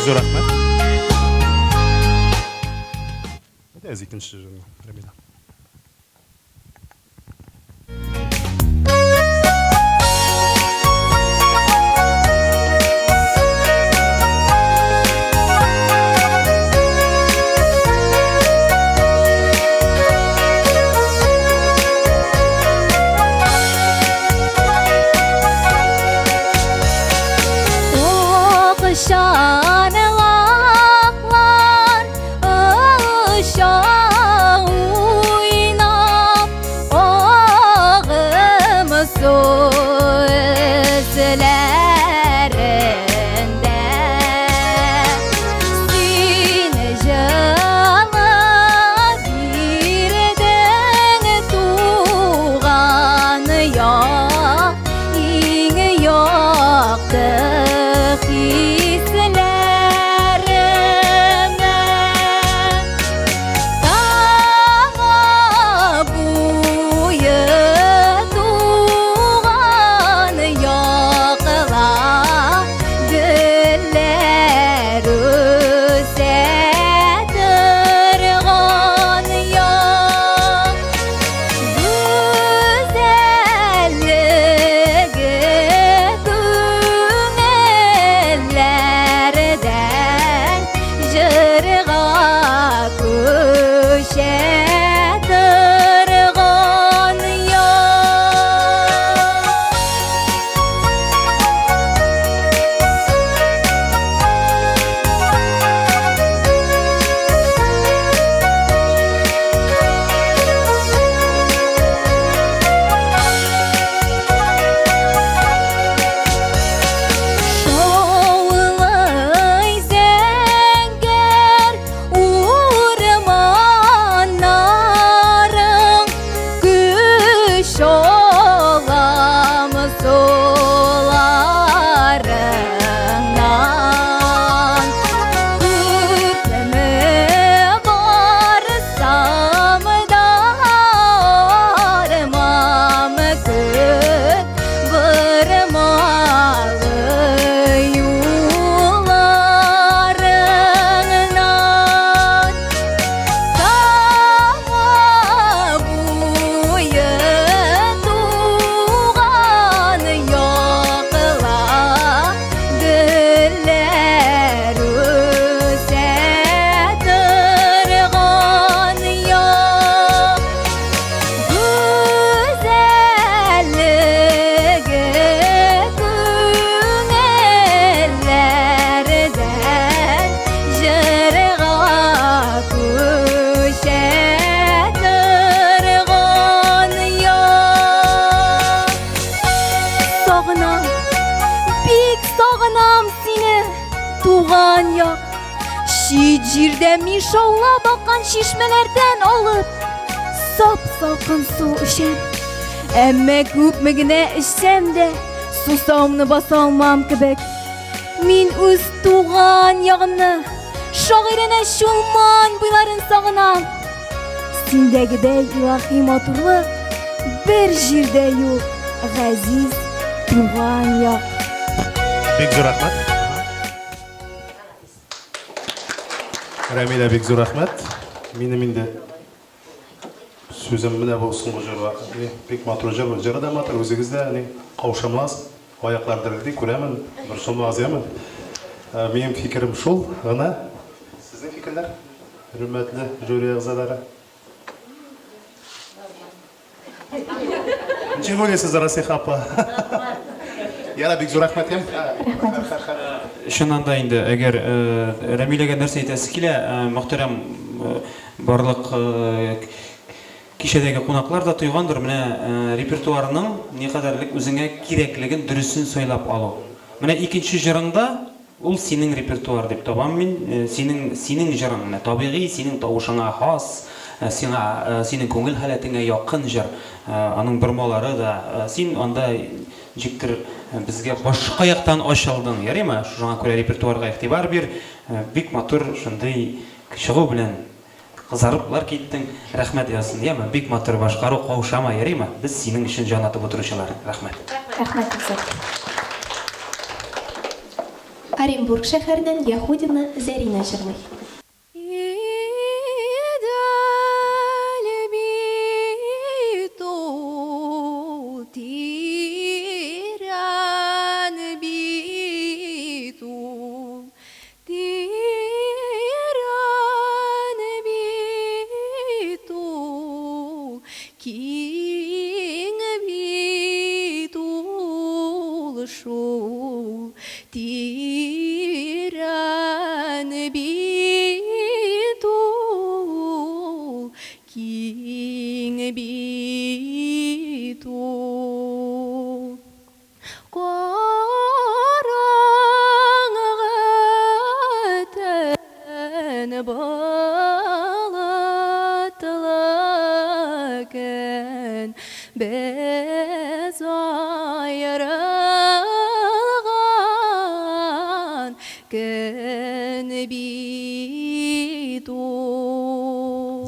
Zor Ahmet. Ez ikinci Remina. Şanılar ışığı туган як. Ши җирдә мин шаулап аккан чишмәләрдән алып сап-салкын су эчәм. Әмма күпме генә эчсәм дә сусауымны баса алмам кебек. Мин үз туган ягымны, шагыйрәнә чулман буйларын сагынам. Синдәгедәй илаһи матурлык бер җирдә юк, газиз туган як. Бик зур рахмат. Рамиля, бик зур рахмат. Минем инде сөзім менә бұл соңғы жырға. Бик матур жыр, жыры да матур, өзіңіз де қаушамас, аяқлар дірілдей көремін, бір соны азиямын. Менің фикірім шул, ғана. Сіздің фикірлер? Үрметлі жюри ағзалары. Ничек ойлайсыз, Расиха апа? Яра, бик зур рахмат ем. Шынында инде, әгәр Рәмиләгә нәрсә әйтәсе килә, мөхтәрәм барлык кичәдәге кунаклар да тойгандыр, менә репертуарның никадәрлек үзеңә кирәклеген дөресен сайлап алу. Менә икенче җырыңда ул синең репертуар дип табам мин, синең җырың, менә табигый, синең тавышыңа хас, синең күңел халәтеңә якын җыр. Аның бормалары да син анда җиктер безгә башка яктан ачылдың, ярыймы? Шуңа күрә репертуарга игътибар бир. Бик матур шундый чыгу белән кызарыплар киттең. Рәхмәт ясын, яме? Бик матур башкару каушама, ярыймы? Без синең өчен җан атып утыручылар. Рәхмәт. Рәхмәт үзәк. Оренбург шәһәреннән Яһудина Зәринә җырлый.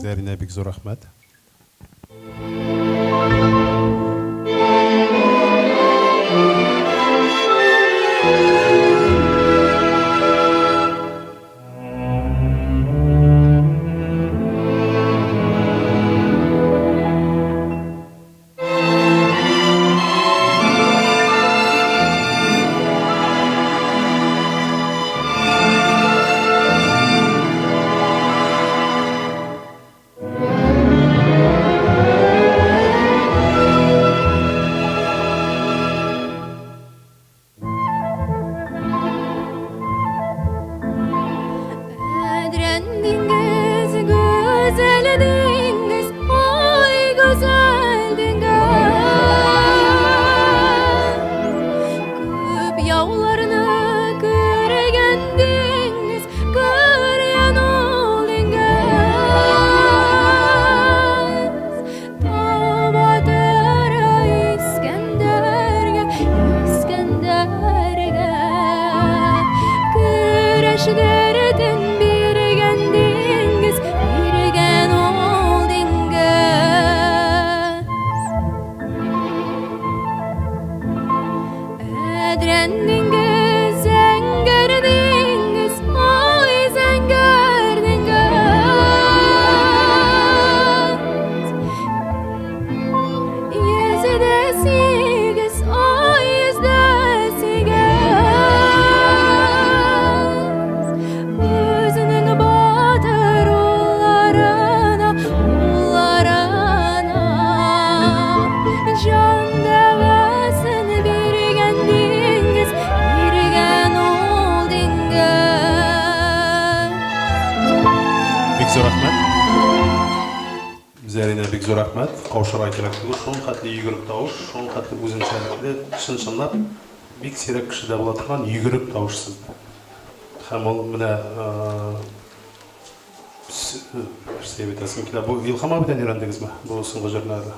Zərine bik zor rəhmət. Zərine bik zor rəhmət. Qavşaray kerak bulur. Şoň xatlı yügürüp tawuş, şoň xatlı özünçəlikli, çın-çınlap bik sirek kişide bola turgan yügürüp tawuş sizde. һәм ул менә бу Илһам абыйдан өйрәндегезме? Бу соңгы җырларны.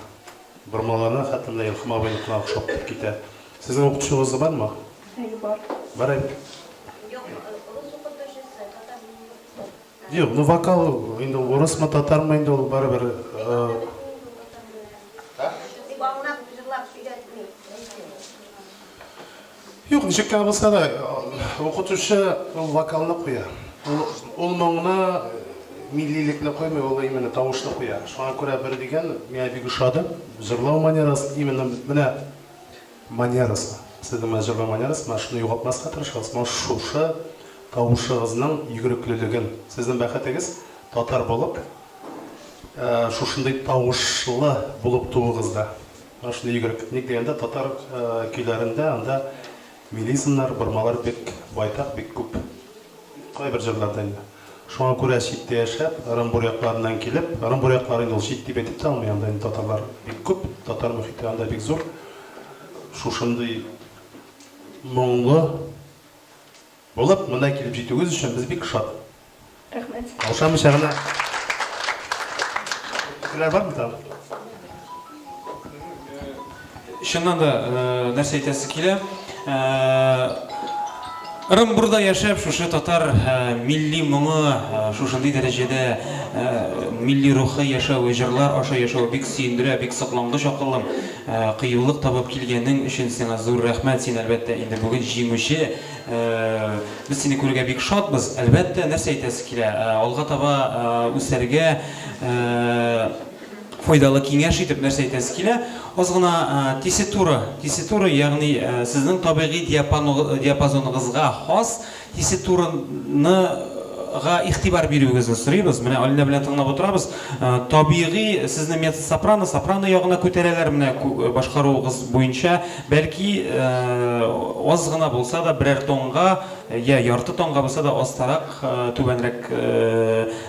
Бормаларны хәтта менә Илһам абыйны охшап китә. Сезнең укытучыгыз бармы? Бар. Бар әйт. Юк, ну вокал инде урысмы, татармы инде ул барыбер. Юк, ничек кенә булса да укытучы ул вокалны куя. Ул моңны миллилекне коймый, ул именно тавышны куя. Шуңа күрә бер дигән, миңа бик ошады. Җырлау манерасы именно менә манерасы. Сезнең җырлау манерасы, менә шуны югалтмаска тырышабыз. Менә шушы тавышыгызның йөгреклелеген. Сезнең бәхетегез татар булып, шушындай тавышлы булып туыгызда. Менә шуны йөгрек. Ник дигәндә татар көйләрендә анда милизмнар, бормалар бик байтак, бик күп. Кайбер җырларда инде. Шуңа күрә читтә яшәп, Ырымбур якларыннан килеп, Ырымбур яклары инде ул чит дип әйтеп тә алмый, анда татарлар бик күп, татар мөхите анда бик зур. Шушындай моңлы булып, монда килеп җитүгез өчен без бик шат. Рәхмәт. Алшамыйча гына. Киләр бармы там? Шуннан да нәрсә әйтәсе килә. Ырымбурда яшәп, шушы татар милли моңы, шушындый дәрәҗәдә милли рухы яшәү, җырлар аша яшәү бик сөендерә, бик соклангыч акылым. Кыюлык табып килгәнең өчен сиңа зур рәхмәт. Син әлбәттә инде бүген җиңүче. Без сине күрергә бик шатбыз. Әлбәттә нәрсә әйтәсе килә. Алга таба үсәргә файдалы киңәш итеп нәрсә әйтәсе килә. Аз гына тесситура, ягъни сезнең табигый диапазоныгызга хас тесситурага игътибар бирүегезне сорыйбыз. Менә Алина белән тыңлап утырабыз. Табигый сезне меццо-сопрано, сопрано ягына күтәрәләр менә башкаруыгыз буенча. Бәлки аз гына булса да берәр тонга, я ярты тонга булса да астарак, түбәнрәк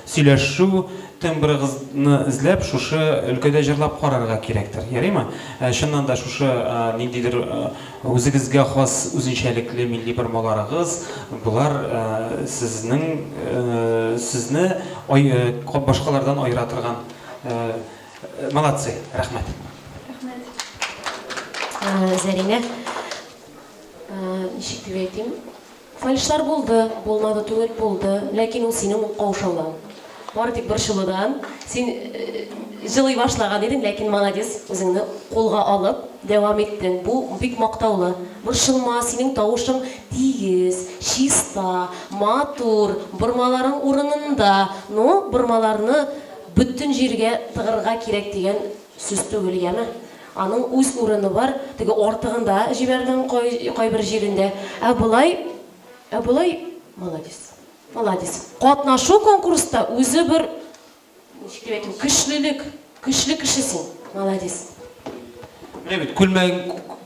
сөйләшү тембрыгызны эзләп, шушы өлкәдә җырлап карарга кирәктер. Ярыймы? Шуннан да шушы ниндидер үзегезгә хас үзенчәлекле милли бормаларыгыз, булар сезне башкалардан аера торган. Молодцы, рәхмәт. Зәринә, ничек дип әйтим? Фальшлар булды, булмады түгел булды, ләкин ул синең каушаудан. Бары тик борчылудан. Син җылый башлаган идең, ләкин молодец, үзеңне кулга алып дәвам иттең. Бу бик мактаулы. Борчылма, синең тавышың тигез, чиста, матур, бормаларың урынында. Но бормаларны бүтән җиргә тыгырга кирәк дигән сүз түгел, яме. Аның үз урыны бар, теге артыгында җибәрдең кайбер җирендә. Булай, молодец. Молодец. Катнашу конкурста үзе бер көчлелек, көчле кешесең. Молодец. Менә бит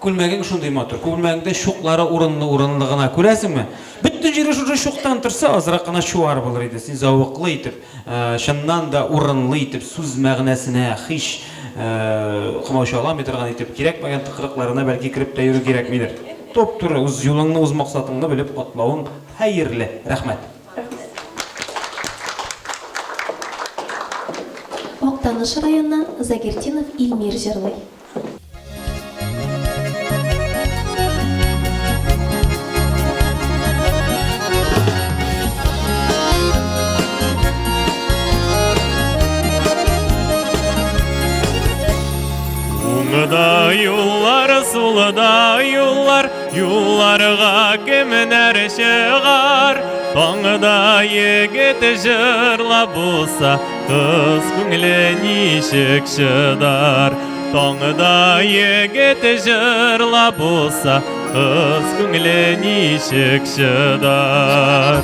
күлмәгең шундый матур. Күлмәгеңдә шуклары урынлы гына күрәсеңме? Бөтен җире шушы шуктан торса, азрак кына шуар булыр иде. Син зәвыклы итеп, шуннан да урынлы итеп, сүз мәгънәсенә һич кымаучаламый торган итеп, кирәкмәгән тыкрыкларына бәлки кирип тә йөрү кирәкмидер. Топ-туры үз юлыңны, үз максатыңны белеп атлавың хәерле. Рәхмәт. Актаныш районынан Загертинов Илмир җырлый. Уңда юллар, сулда юллар, юлларга кемнәр чыгар. Таңда егет җырлап булса, кыз күңеле ничек шыдар. Таңда егет җырлап булса, кыз күңеле ничек шыдар.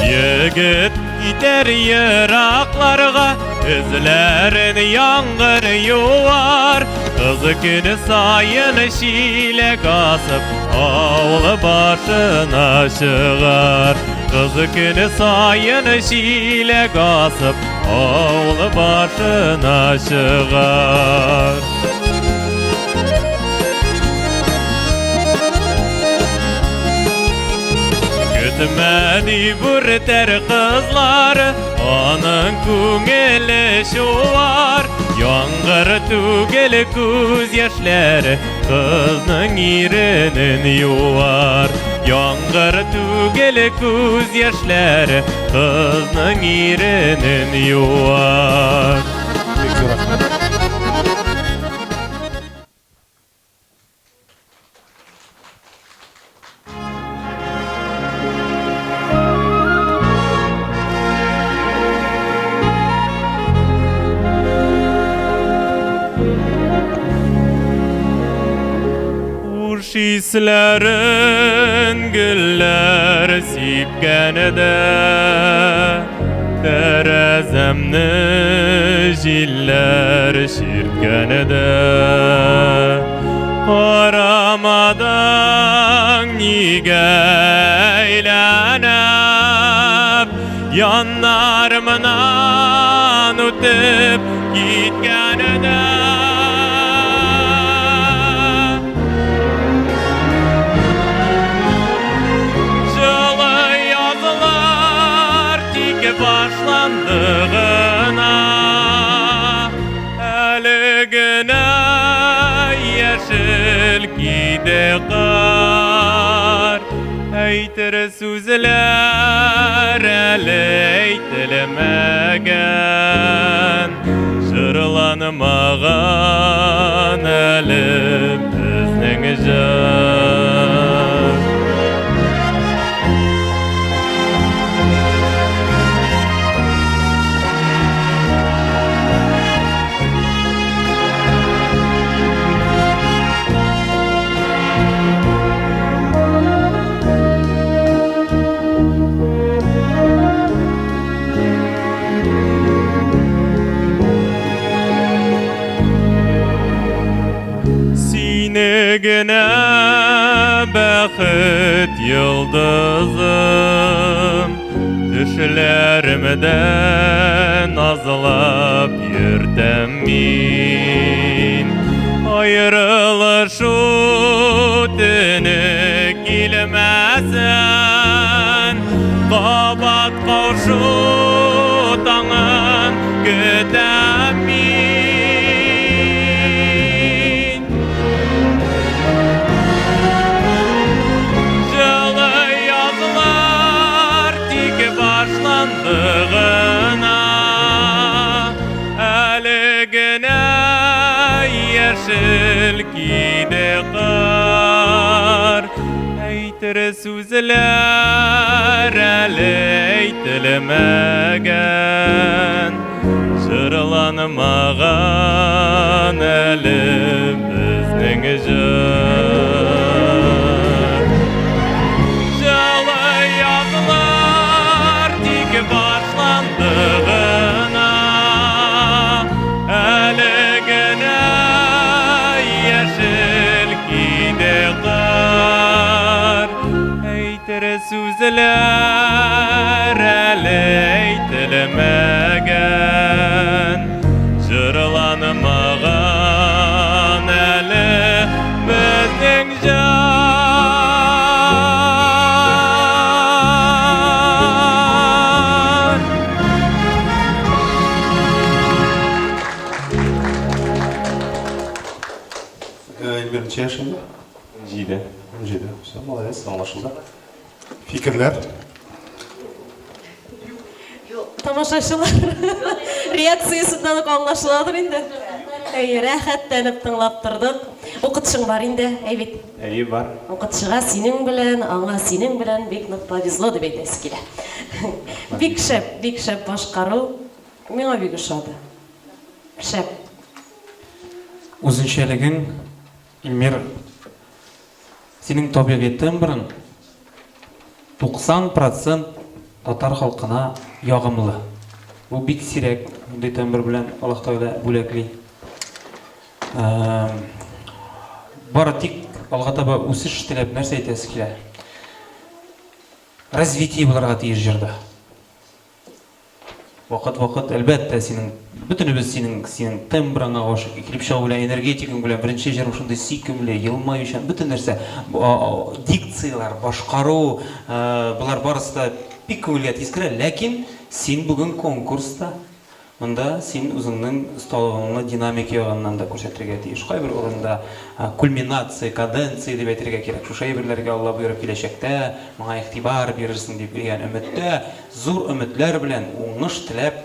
Егет китәр еракларга, эзләрен яңгыр юар. Кыз көне сайын чиләк асып, авыл башына чыгар. Кыз көне сайын чиләк асып, авыл башына чыгар. Etmedi bürter kızları, onun küngeli şuvar. Yağmur tügel göz yaşları, kızның irinin yuvar. Yağmur tügel göz yaşları, kızның irinin yuvar. Şislerin güller sipkenede, terezemni jiller şirkenede. Aramadan nige eylenip, yanlarımdan ötüp gitkenede. Başlandığına eligine yeşil gide kar. Eytir sözler eleytilemegen, şırlanmağan elim bizning jan. Sinegine bakıt yıldızım, düşlerimden azalap yürütem min. Ayrılış ötünü kilmesen, kabat kavşu tağın gütem min. Başlandığına eligine yeşil gide kar. Eytir sözler eleytilemegen, şırlanmağan elim bizning jan. Жылы yazılar tik başlandığına eligine yeşil gide kar. Eytir sözler eleytilemegen, şırlanmağan elim bizning jan. Elbette yaşında. Жиде. Жиде. Все, молодец, anlaşıldı. Fikirler. Тамашашылар реакциясынан ук аңлашыладыр инде. Рәхәтләнеп тыңлап тордык. Укытышың бар инде, әйбит. Әйе бар. Укытышыга синең белән, аңа синең белән бик нык повезло дип әйтәсе килә. Бик шәп башкару миңа бик ошады. Шәп. Үзенчәлегең Илмир, синең табигатың бирен 90% татар халкына ягымлы. Бу бик сирәк, мондый тәмбир белән Аллаһ Тәгалә бүләкли. Бары тик алга таба үсеш теләп нәрсә әйтәсе килә. Развитие булырга тиеш җирдә. Вакыт әлбәттә синең бөтенебез синең тембрыңа гашык, килеп чыгу белән, энергетикаң белән, беренче җыр шундый сөйкемле, елмаючан, бөтен нәрсә, дикциялар, башкару, булар барысы да бик күңелгә тискерә, ләкин син бүген конкурста монда син үзеңнең осталыгыңны динамик ягыннан да күрсәтергә тиеш. Кайбер урында кульминация, каденция дип әйтергә кирәк. Шушы әйберләргә Алла буйрып киләчәктә моңа игътибар бирерсең дип биргән өметтә, зур өметләр белән уңыш теләп,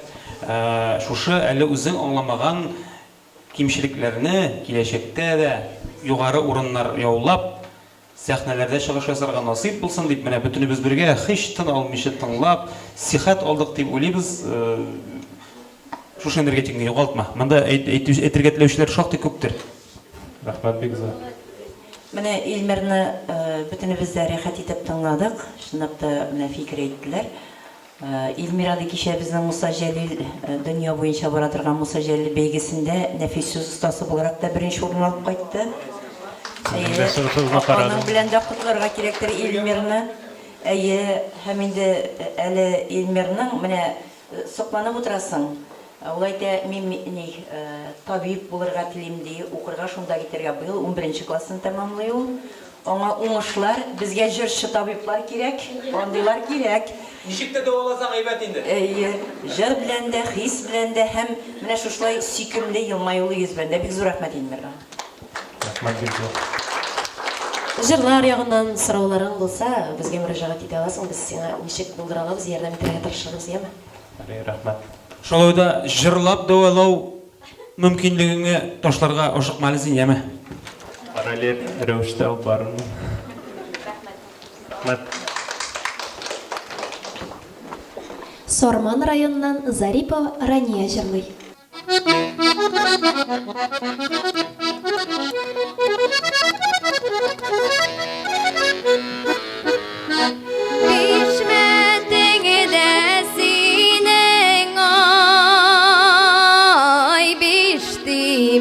шушы әле үзең аңламаган кимчелекләрне киләчәктә дә югары урыннар яулап, сәхнәләрдә чыгыш ясарга насыйп булсын дип, менә бөтенебез бергә һич тын алмыйча тыңлап, сихәт алдык дип уйлыйбыз. Шушы энергетиканы югалтма. Монда әйтергә теләүчеләр шактый күптер. Рәхмәт бик зур. Менә Илмирне бөтенебез дә рәхәт итеп тыңладык. Шундый да менә фикер әйттеләр. Илмираны кичә безнең Муса Җәлил дөнья буенча бара торган Муса Җәлил бәйгесендә нәфис сүз остасы буларак та беренче урын алып кайтты. Аның белән дә котларга кирәктер Илмирны. Һәм инде әле Илмирның менә сокланып утырасың. Улайда мин табиб булырга телим ди, укырга шунда китәргә быел 11нче классын тәмамлый ул. Аңа уңышлар, безгә җырчы табиблар кирәк, андыйлар кирәк. Ничек тә дәваласаң әйбәт инде. Җыр белән дә, хис белән дә һәм менә шушлай сөйкемле елмаюлы йөз белән дә бик зур рәхмәт Илмирга. Рәхмәт бик зур. Җырлар ягыннан сорауларың булса, безгә мөрәҗәгать итә аласың, без сиңа ничек булдыра алабыз, ярдәм итәргә тырышабыз, яме? Рәхмәт. Шулай да җырлап дәвалау мөмкинлегеңне ташларга ашыкмалы син, яме? Параллель рәвештә бармы? Рәхмәт. Сорман районынан Зарипова Рания җырлый.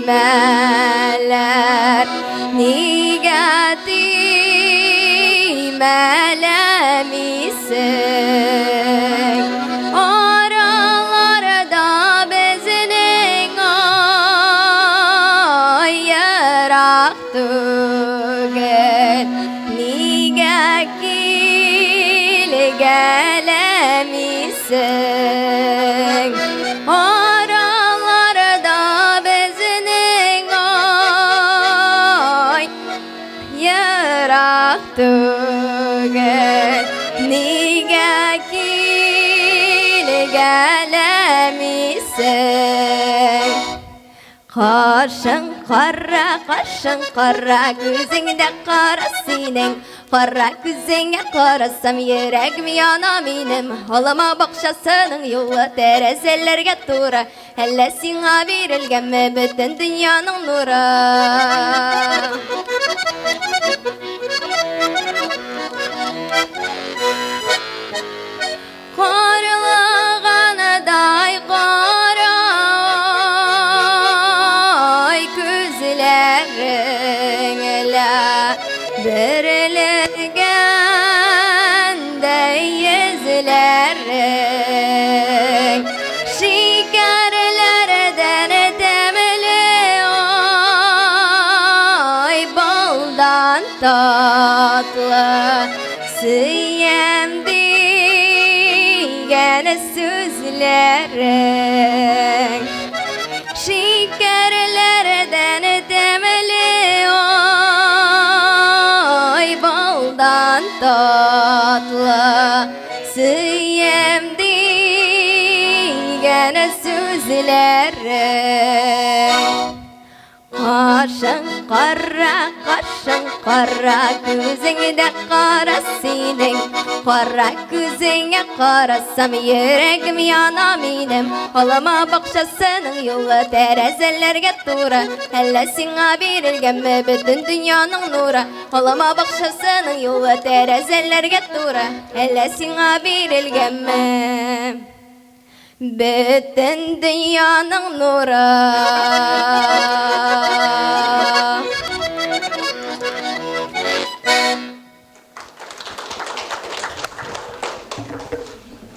Мәләр нигәти мәләмисең араларда безнең ярак түгел нигә килгәләмисең түгел нигә килгәләмисең Кашың кара күзеңдә кара синең Кара күзеңә карасам йөрәгем яна минем Алама бакчасының юлы тәрәзәләргә туры Әллә сиңа бирелгәнме бөтен дөньяның нуры Карлаганыдай карай күзләреңлә Берлегәндәй йөзләрең Шикәрләрдән тәмле ай балдан татлы Сөям дигән сүзләрең Шикәрләрдән тәмле ай балдан татлы Сөям дигән сүзләрең Кашың кара күзеңдә кара синең Кара күзеңә карасам йөрәгем яна минем Алама бакчасының юлы тәрәзәләргә туры Әллә сиңа бирелгәнме бөтен дөньяның нуры Алама бакчасының юлы тәрәзәләргә туры Әллә сиңа бирелгәнме бөтен дөньяның нуры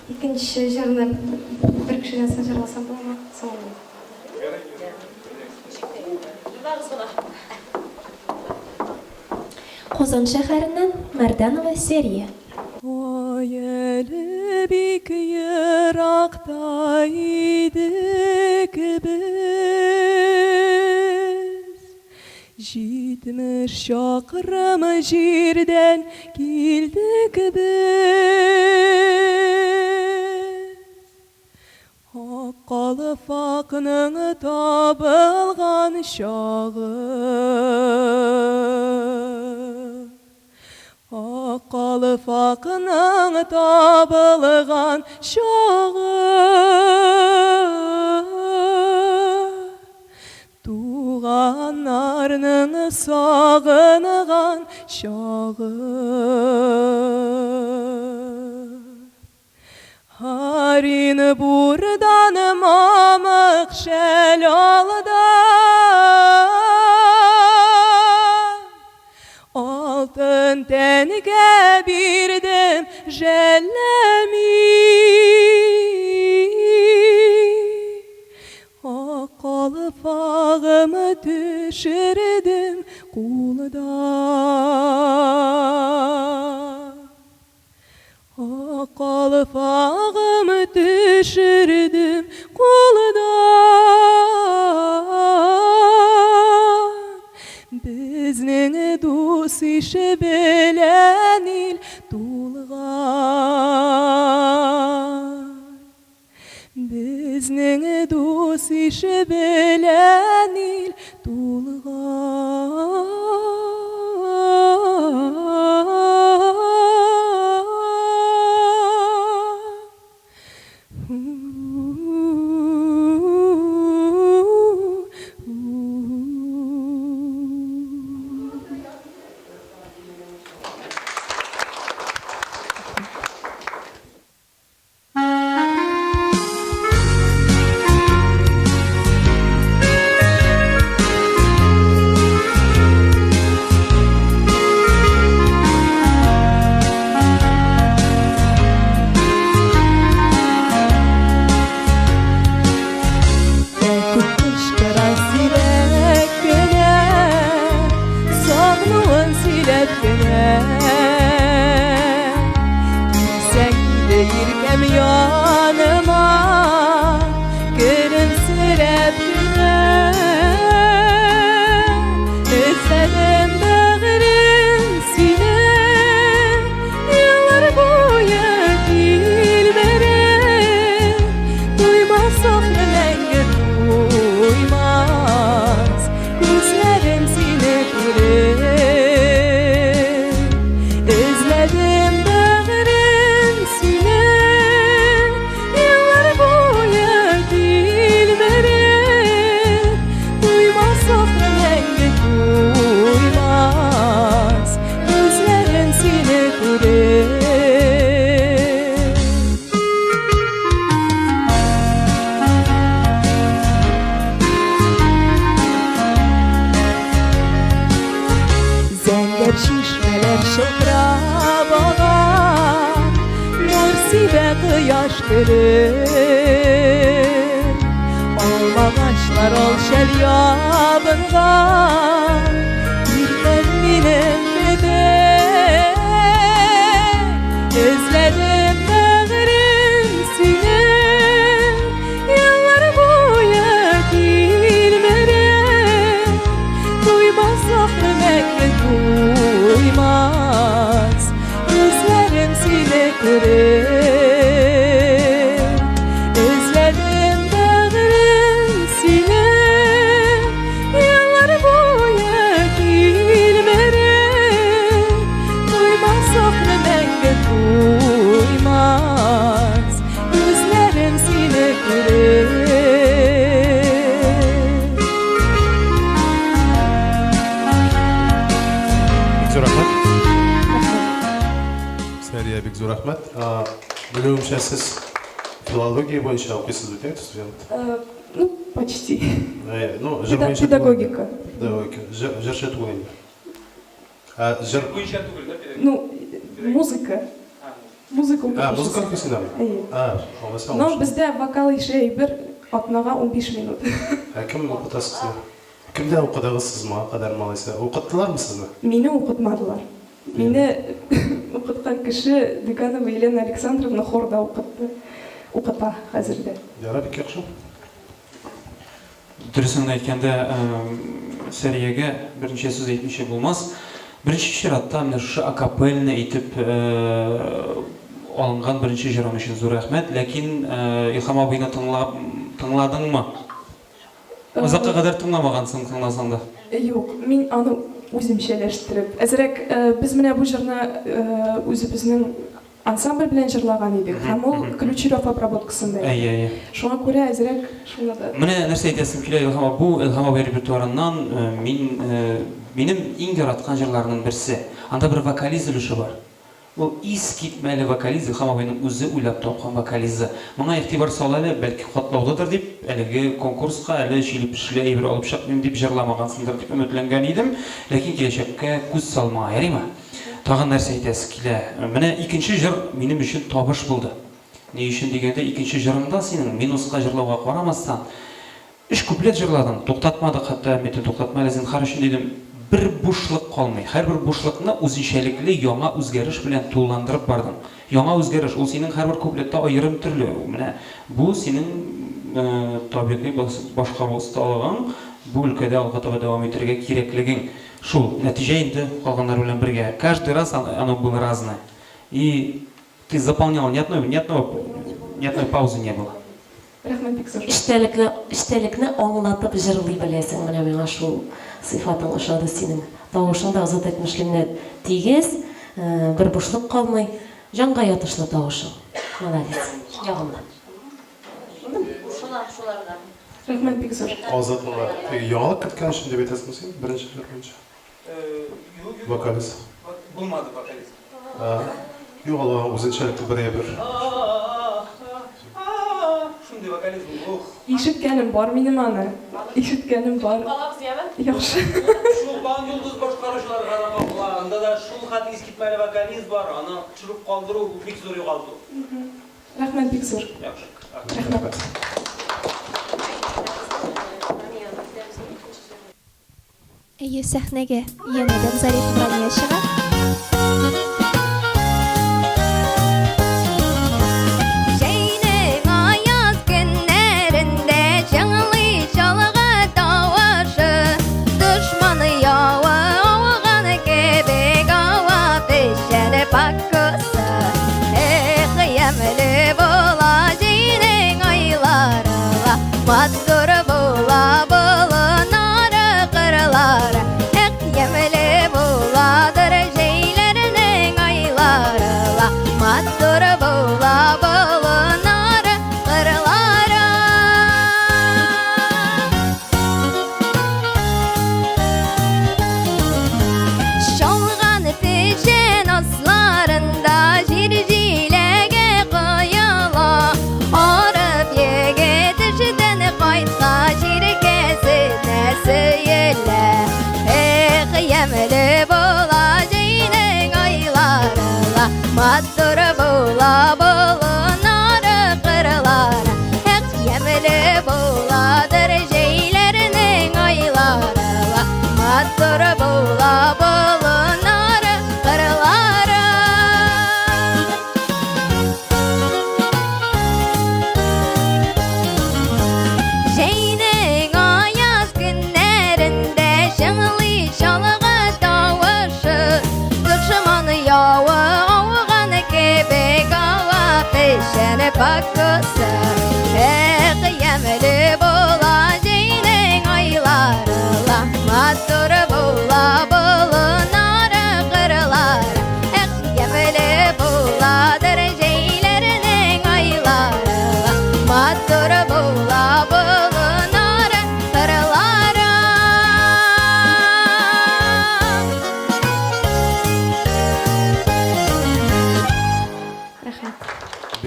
екінші жырны бір кішіден соң жырласам болады ма? Соңында. Қозон шәһәреннән Мәрдәнова Серия. Ой, әлі бик ерақта идік біз, 70 шақырым жерден келдік біз. Аққалпақның табылған шағы, Аққалпақның табылған шағы, туғандарының сағынған шағы. Арин бурдан мамық шәл алдан, алтын тәнге бердім жәлләми. Аққалпағымы түшірдім қолдан, Аққалпағымы түшірдім қолдан. Біздің дос іші білән ел тулған, Біздің дос іші білән ел тулған. Almağaçlar ol şel yabıngan, Gitmez benim bebek. Özledim bağrım seni, Yıllar boyu dilmerim. Duymaz aklım duymaz, Gözlerim seni görer. Бик зор рахмат. Білуімше сіз филология бойынша оқисыз бе, студент? Ну, почти. Ну, жыр бойынша педагогика. Педагогика. Жыршы түгілін. Жыр... Ну, музыка. Музыка Музыка оқисыңдармы? Олмаса Но бізде вокал ише бір атнаға 15 минут. Кім оқытасыз? Кімде оқыдыңыз сіз ма? Қадар малайса. Оқыттылар ма сізді? Мені оқытмадылар. Мені оқытқан кіші Деканова Елена Александровна хорда оқыта қазірде. Ярабек яқшы. Дұрысыңды айтканда Сәрияге бірінші сөз айтмеше болмас. Бірінші ширатта мына шу акапельно айтып алынған бірінші жырың үшін зор рахмет. Ләкин Илхам абыйны тыңладың ма? Ұзаққа қадар тыңламағансың, тыңласаң да? Жоқ, мен аны өзімшелештіріп. Әзірек біз міне бұл жырны өзіміздің ансамбль белән жырлаған идек. Һәм ул ключеров обработкасында. Шуңа күрә әзерәк шуны да. Менә нәрсә әйтәсем килә Илхам абый репертуарыннан минем иң яраткан җырларның берсе. Анда бер вокализ өлеше бар. Ул искитмәле вокализ, Илхам абыйның үзе уйлап тапкан вокализы. Моңа игътибар сал әле, бәлки катлаудыдыр дип, әлеге конкурска әле җилеп эшле әйбер алып чыкмыйм дип җырламагансыңдыр дип өметләнгән идем. Ләкин киләчәккә күз салма, ярыймы? Тагын нәрсә әйтәсе килә. Менә икенче җыр минем өчен табыш булды. Ни өчен дигәндә, икенче җырыңда синең минуска җырлауга карамастан, 3 куплет җырладың, туктатмадык, хәтта мен туктатма зинһар өчен дидем. Бер бушлык калмый. Һәрбер бушлыкны үзенчәлекле яңа үзгәреш белән тулландырып бардың. Яңа үзгәреш, ул синең һәрбер куплетта аерым төрле. Менә бу синең табигый башка осталыгың, бу өлкәдә алга таба дәвам итәргә кирәклегең. Шул нәтиҗә инде калганнар белән бергә. Каждый раз оно было разное. И ты заполнял ни одной паузы не было. Эчтәлекне аңлатып җырлый беләсең. Менә миңа шул сыйфатың ошады синең. Тавышыңда азат әйтмешленә тигез, бер бушлык калмый, җанга ятышлы тавышың. Молодец. Ягымлы. Шулардан. Рәхмәт бик зур. Азатлыгы. Яңалык көткән өчен дип әйтәсеңме син? Беренче җыр буенча. Вокалист. Булмады вокалист. Юк, ала үзенчәлекле бер. Шундый вокалист бул. Ишеткәнем бар минем аны. Ишеткәнем бар. Яхшы. Шул бан йолдыз башкаручылар карамакла. Анда да шул хат искитмәле вокалист бар. Аны төшүрүп калдыруу бик зур югалтуу. Рәхмәт бик зур. Яхшы. Рәхмәт. Әйе, сәхнәгә янәдән Зариф Рания чыга.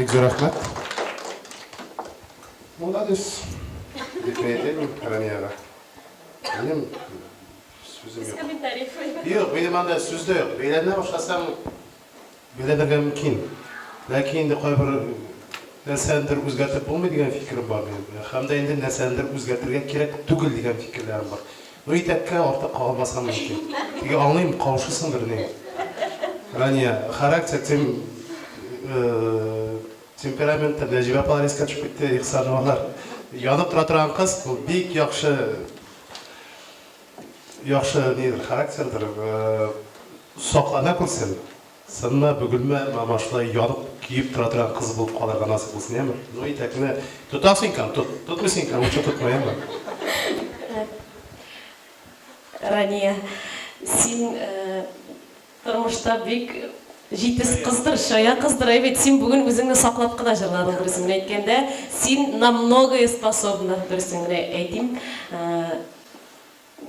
Бик зур рәхмәт. Молодец. Дикмәйтәм Ранияга. Минем сүзем юк. Юк, минем анда сүз дә юк. Бәйләнә башласам бәйләнергә мөмкин. Ләкин инде кайбер нәрсәдер үзгәртеп булмый дигән фикерем бар минем. Һәм дә инде нәрсәдер үзгәртергә кирәк түгел дигән фикерләрем бар. Ну итәккә артык калмасам мөмкин. Тиге аңлыйм, каушысыңдыр ни. Рания, характер темпераментта Нәҗибә апалар искә төшеп китте, Ихсановалар. Янып тора торган кыз, ул бик яхшы нидер, характердер. Саклана күрсен. Сынма, бөгелмә, мамашлай янып киеп тора торган кыз булып калырга насыйп булсын, яме? Ну итәкне тутасың икән, тутмыйсың икән, учы тутмаямы? Рания, син тормышта бик җитез кыздыр, шая кыздыр, әйбәт, син бүген үзеңне саклап кына җырладың, дөресен әйткәндә, син на многое способна, дөресен әйтим.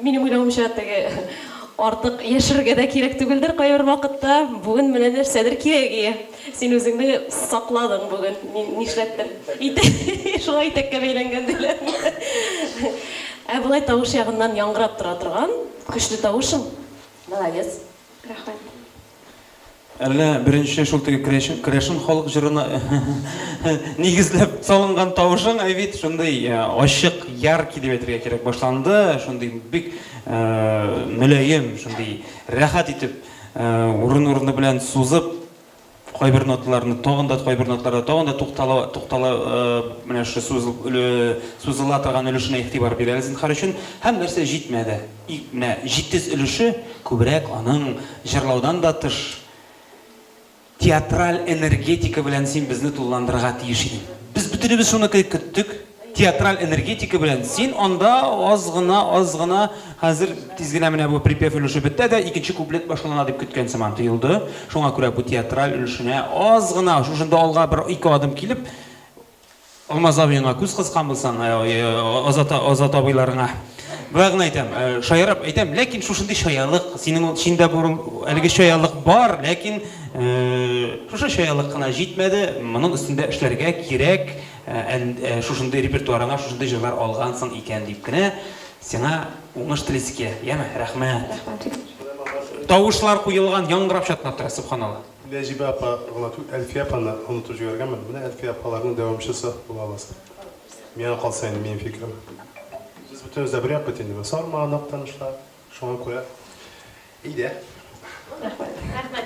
Минем уйлавымча, теге артык яшәргә дә кирәк түгелдер кайбер вакытта, бүген менә нәрсәдер кирәк. Син үзеңне сакладың бүген, нишләттең? Шулай итәккә бәйләнгән диләр. Булай тавыш ягыннан яңгырап тора торган, көчле тавышың. Молодец. Рәхмәт. Әллә беренче шул теге крешен халык җырына нигезләп салынган тавышың, әйбит, шундый ачык, яркий дип әйтергә кирәк башланды, шундый бик мөлаем, шундый рәхәт итеп, урын-урыны белән сузып, кайбер ноталарны тагын да кайбер нотларда тагын да туктала менә шу сузыла торган өлешенә игътибар бирәләр зинһар өчен, һәм нәрсә җитмәде. Менә җитез өлеше күбрәк аның җырлаудан да тыш театраль энергетика белән син безне тулыландырырга тиеш идең. Без бөтенебез шуны көттек. Театраль энергетика белән син анда аз гына хәзер тиз генә менә бу припев өлеше бетте дә икенче куплет башлана дип көткән сыман тоелды. Шуңа күрә бу театраль өлешенә аз гына шушында алга бер 2 адым килеп Алмаз абыеңа күз кыскан булсаң, Азат абыйларыңа Багын әйтәм, шаярап әйтәм, ләкин шушындый шаялык, синең içində әлеге шаялык бар, ләкин шушы шаялык кына җитмәде, моның өстендә эшләргә кирәк, шушындый репертуарыңа шушындый җырлар алгансың икән дип кенә сиңа уңыш телисекә. Яме, рәхмәт. Тавышлар куелган, яңгырап чатнап тора, субханалла. Нәҗибә апа, Әлфия апаны онытып җибәргәнмен. Менә Әлфия апаларның дәвамчысы була аласың. Миңа калса инде минем фикерем. Bütünüzde bir yapıt indi. Sorma anlatanışlar. Şu an koyar. İyi de. Rahmet.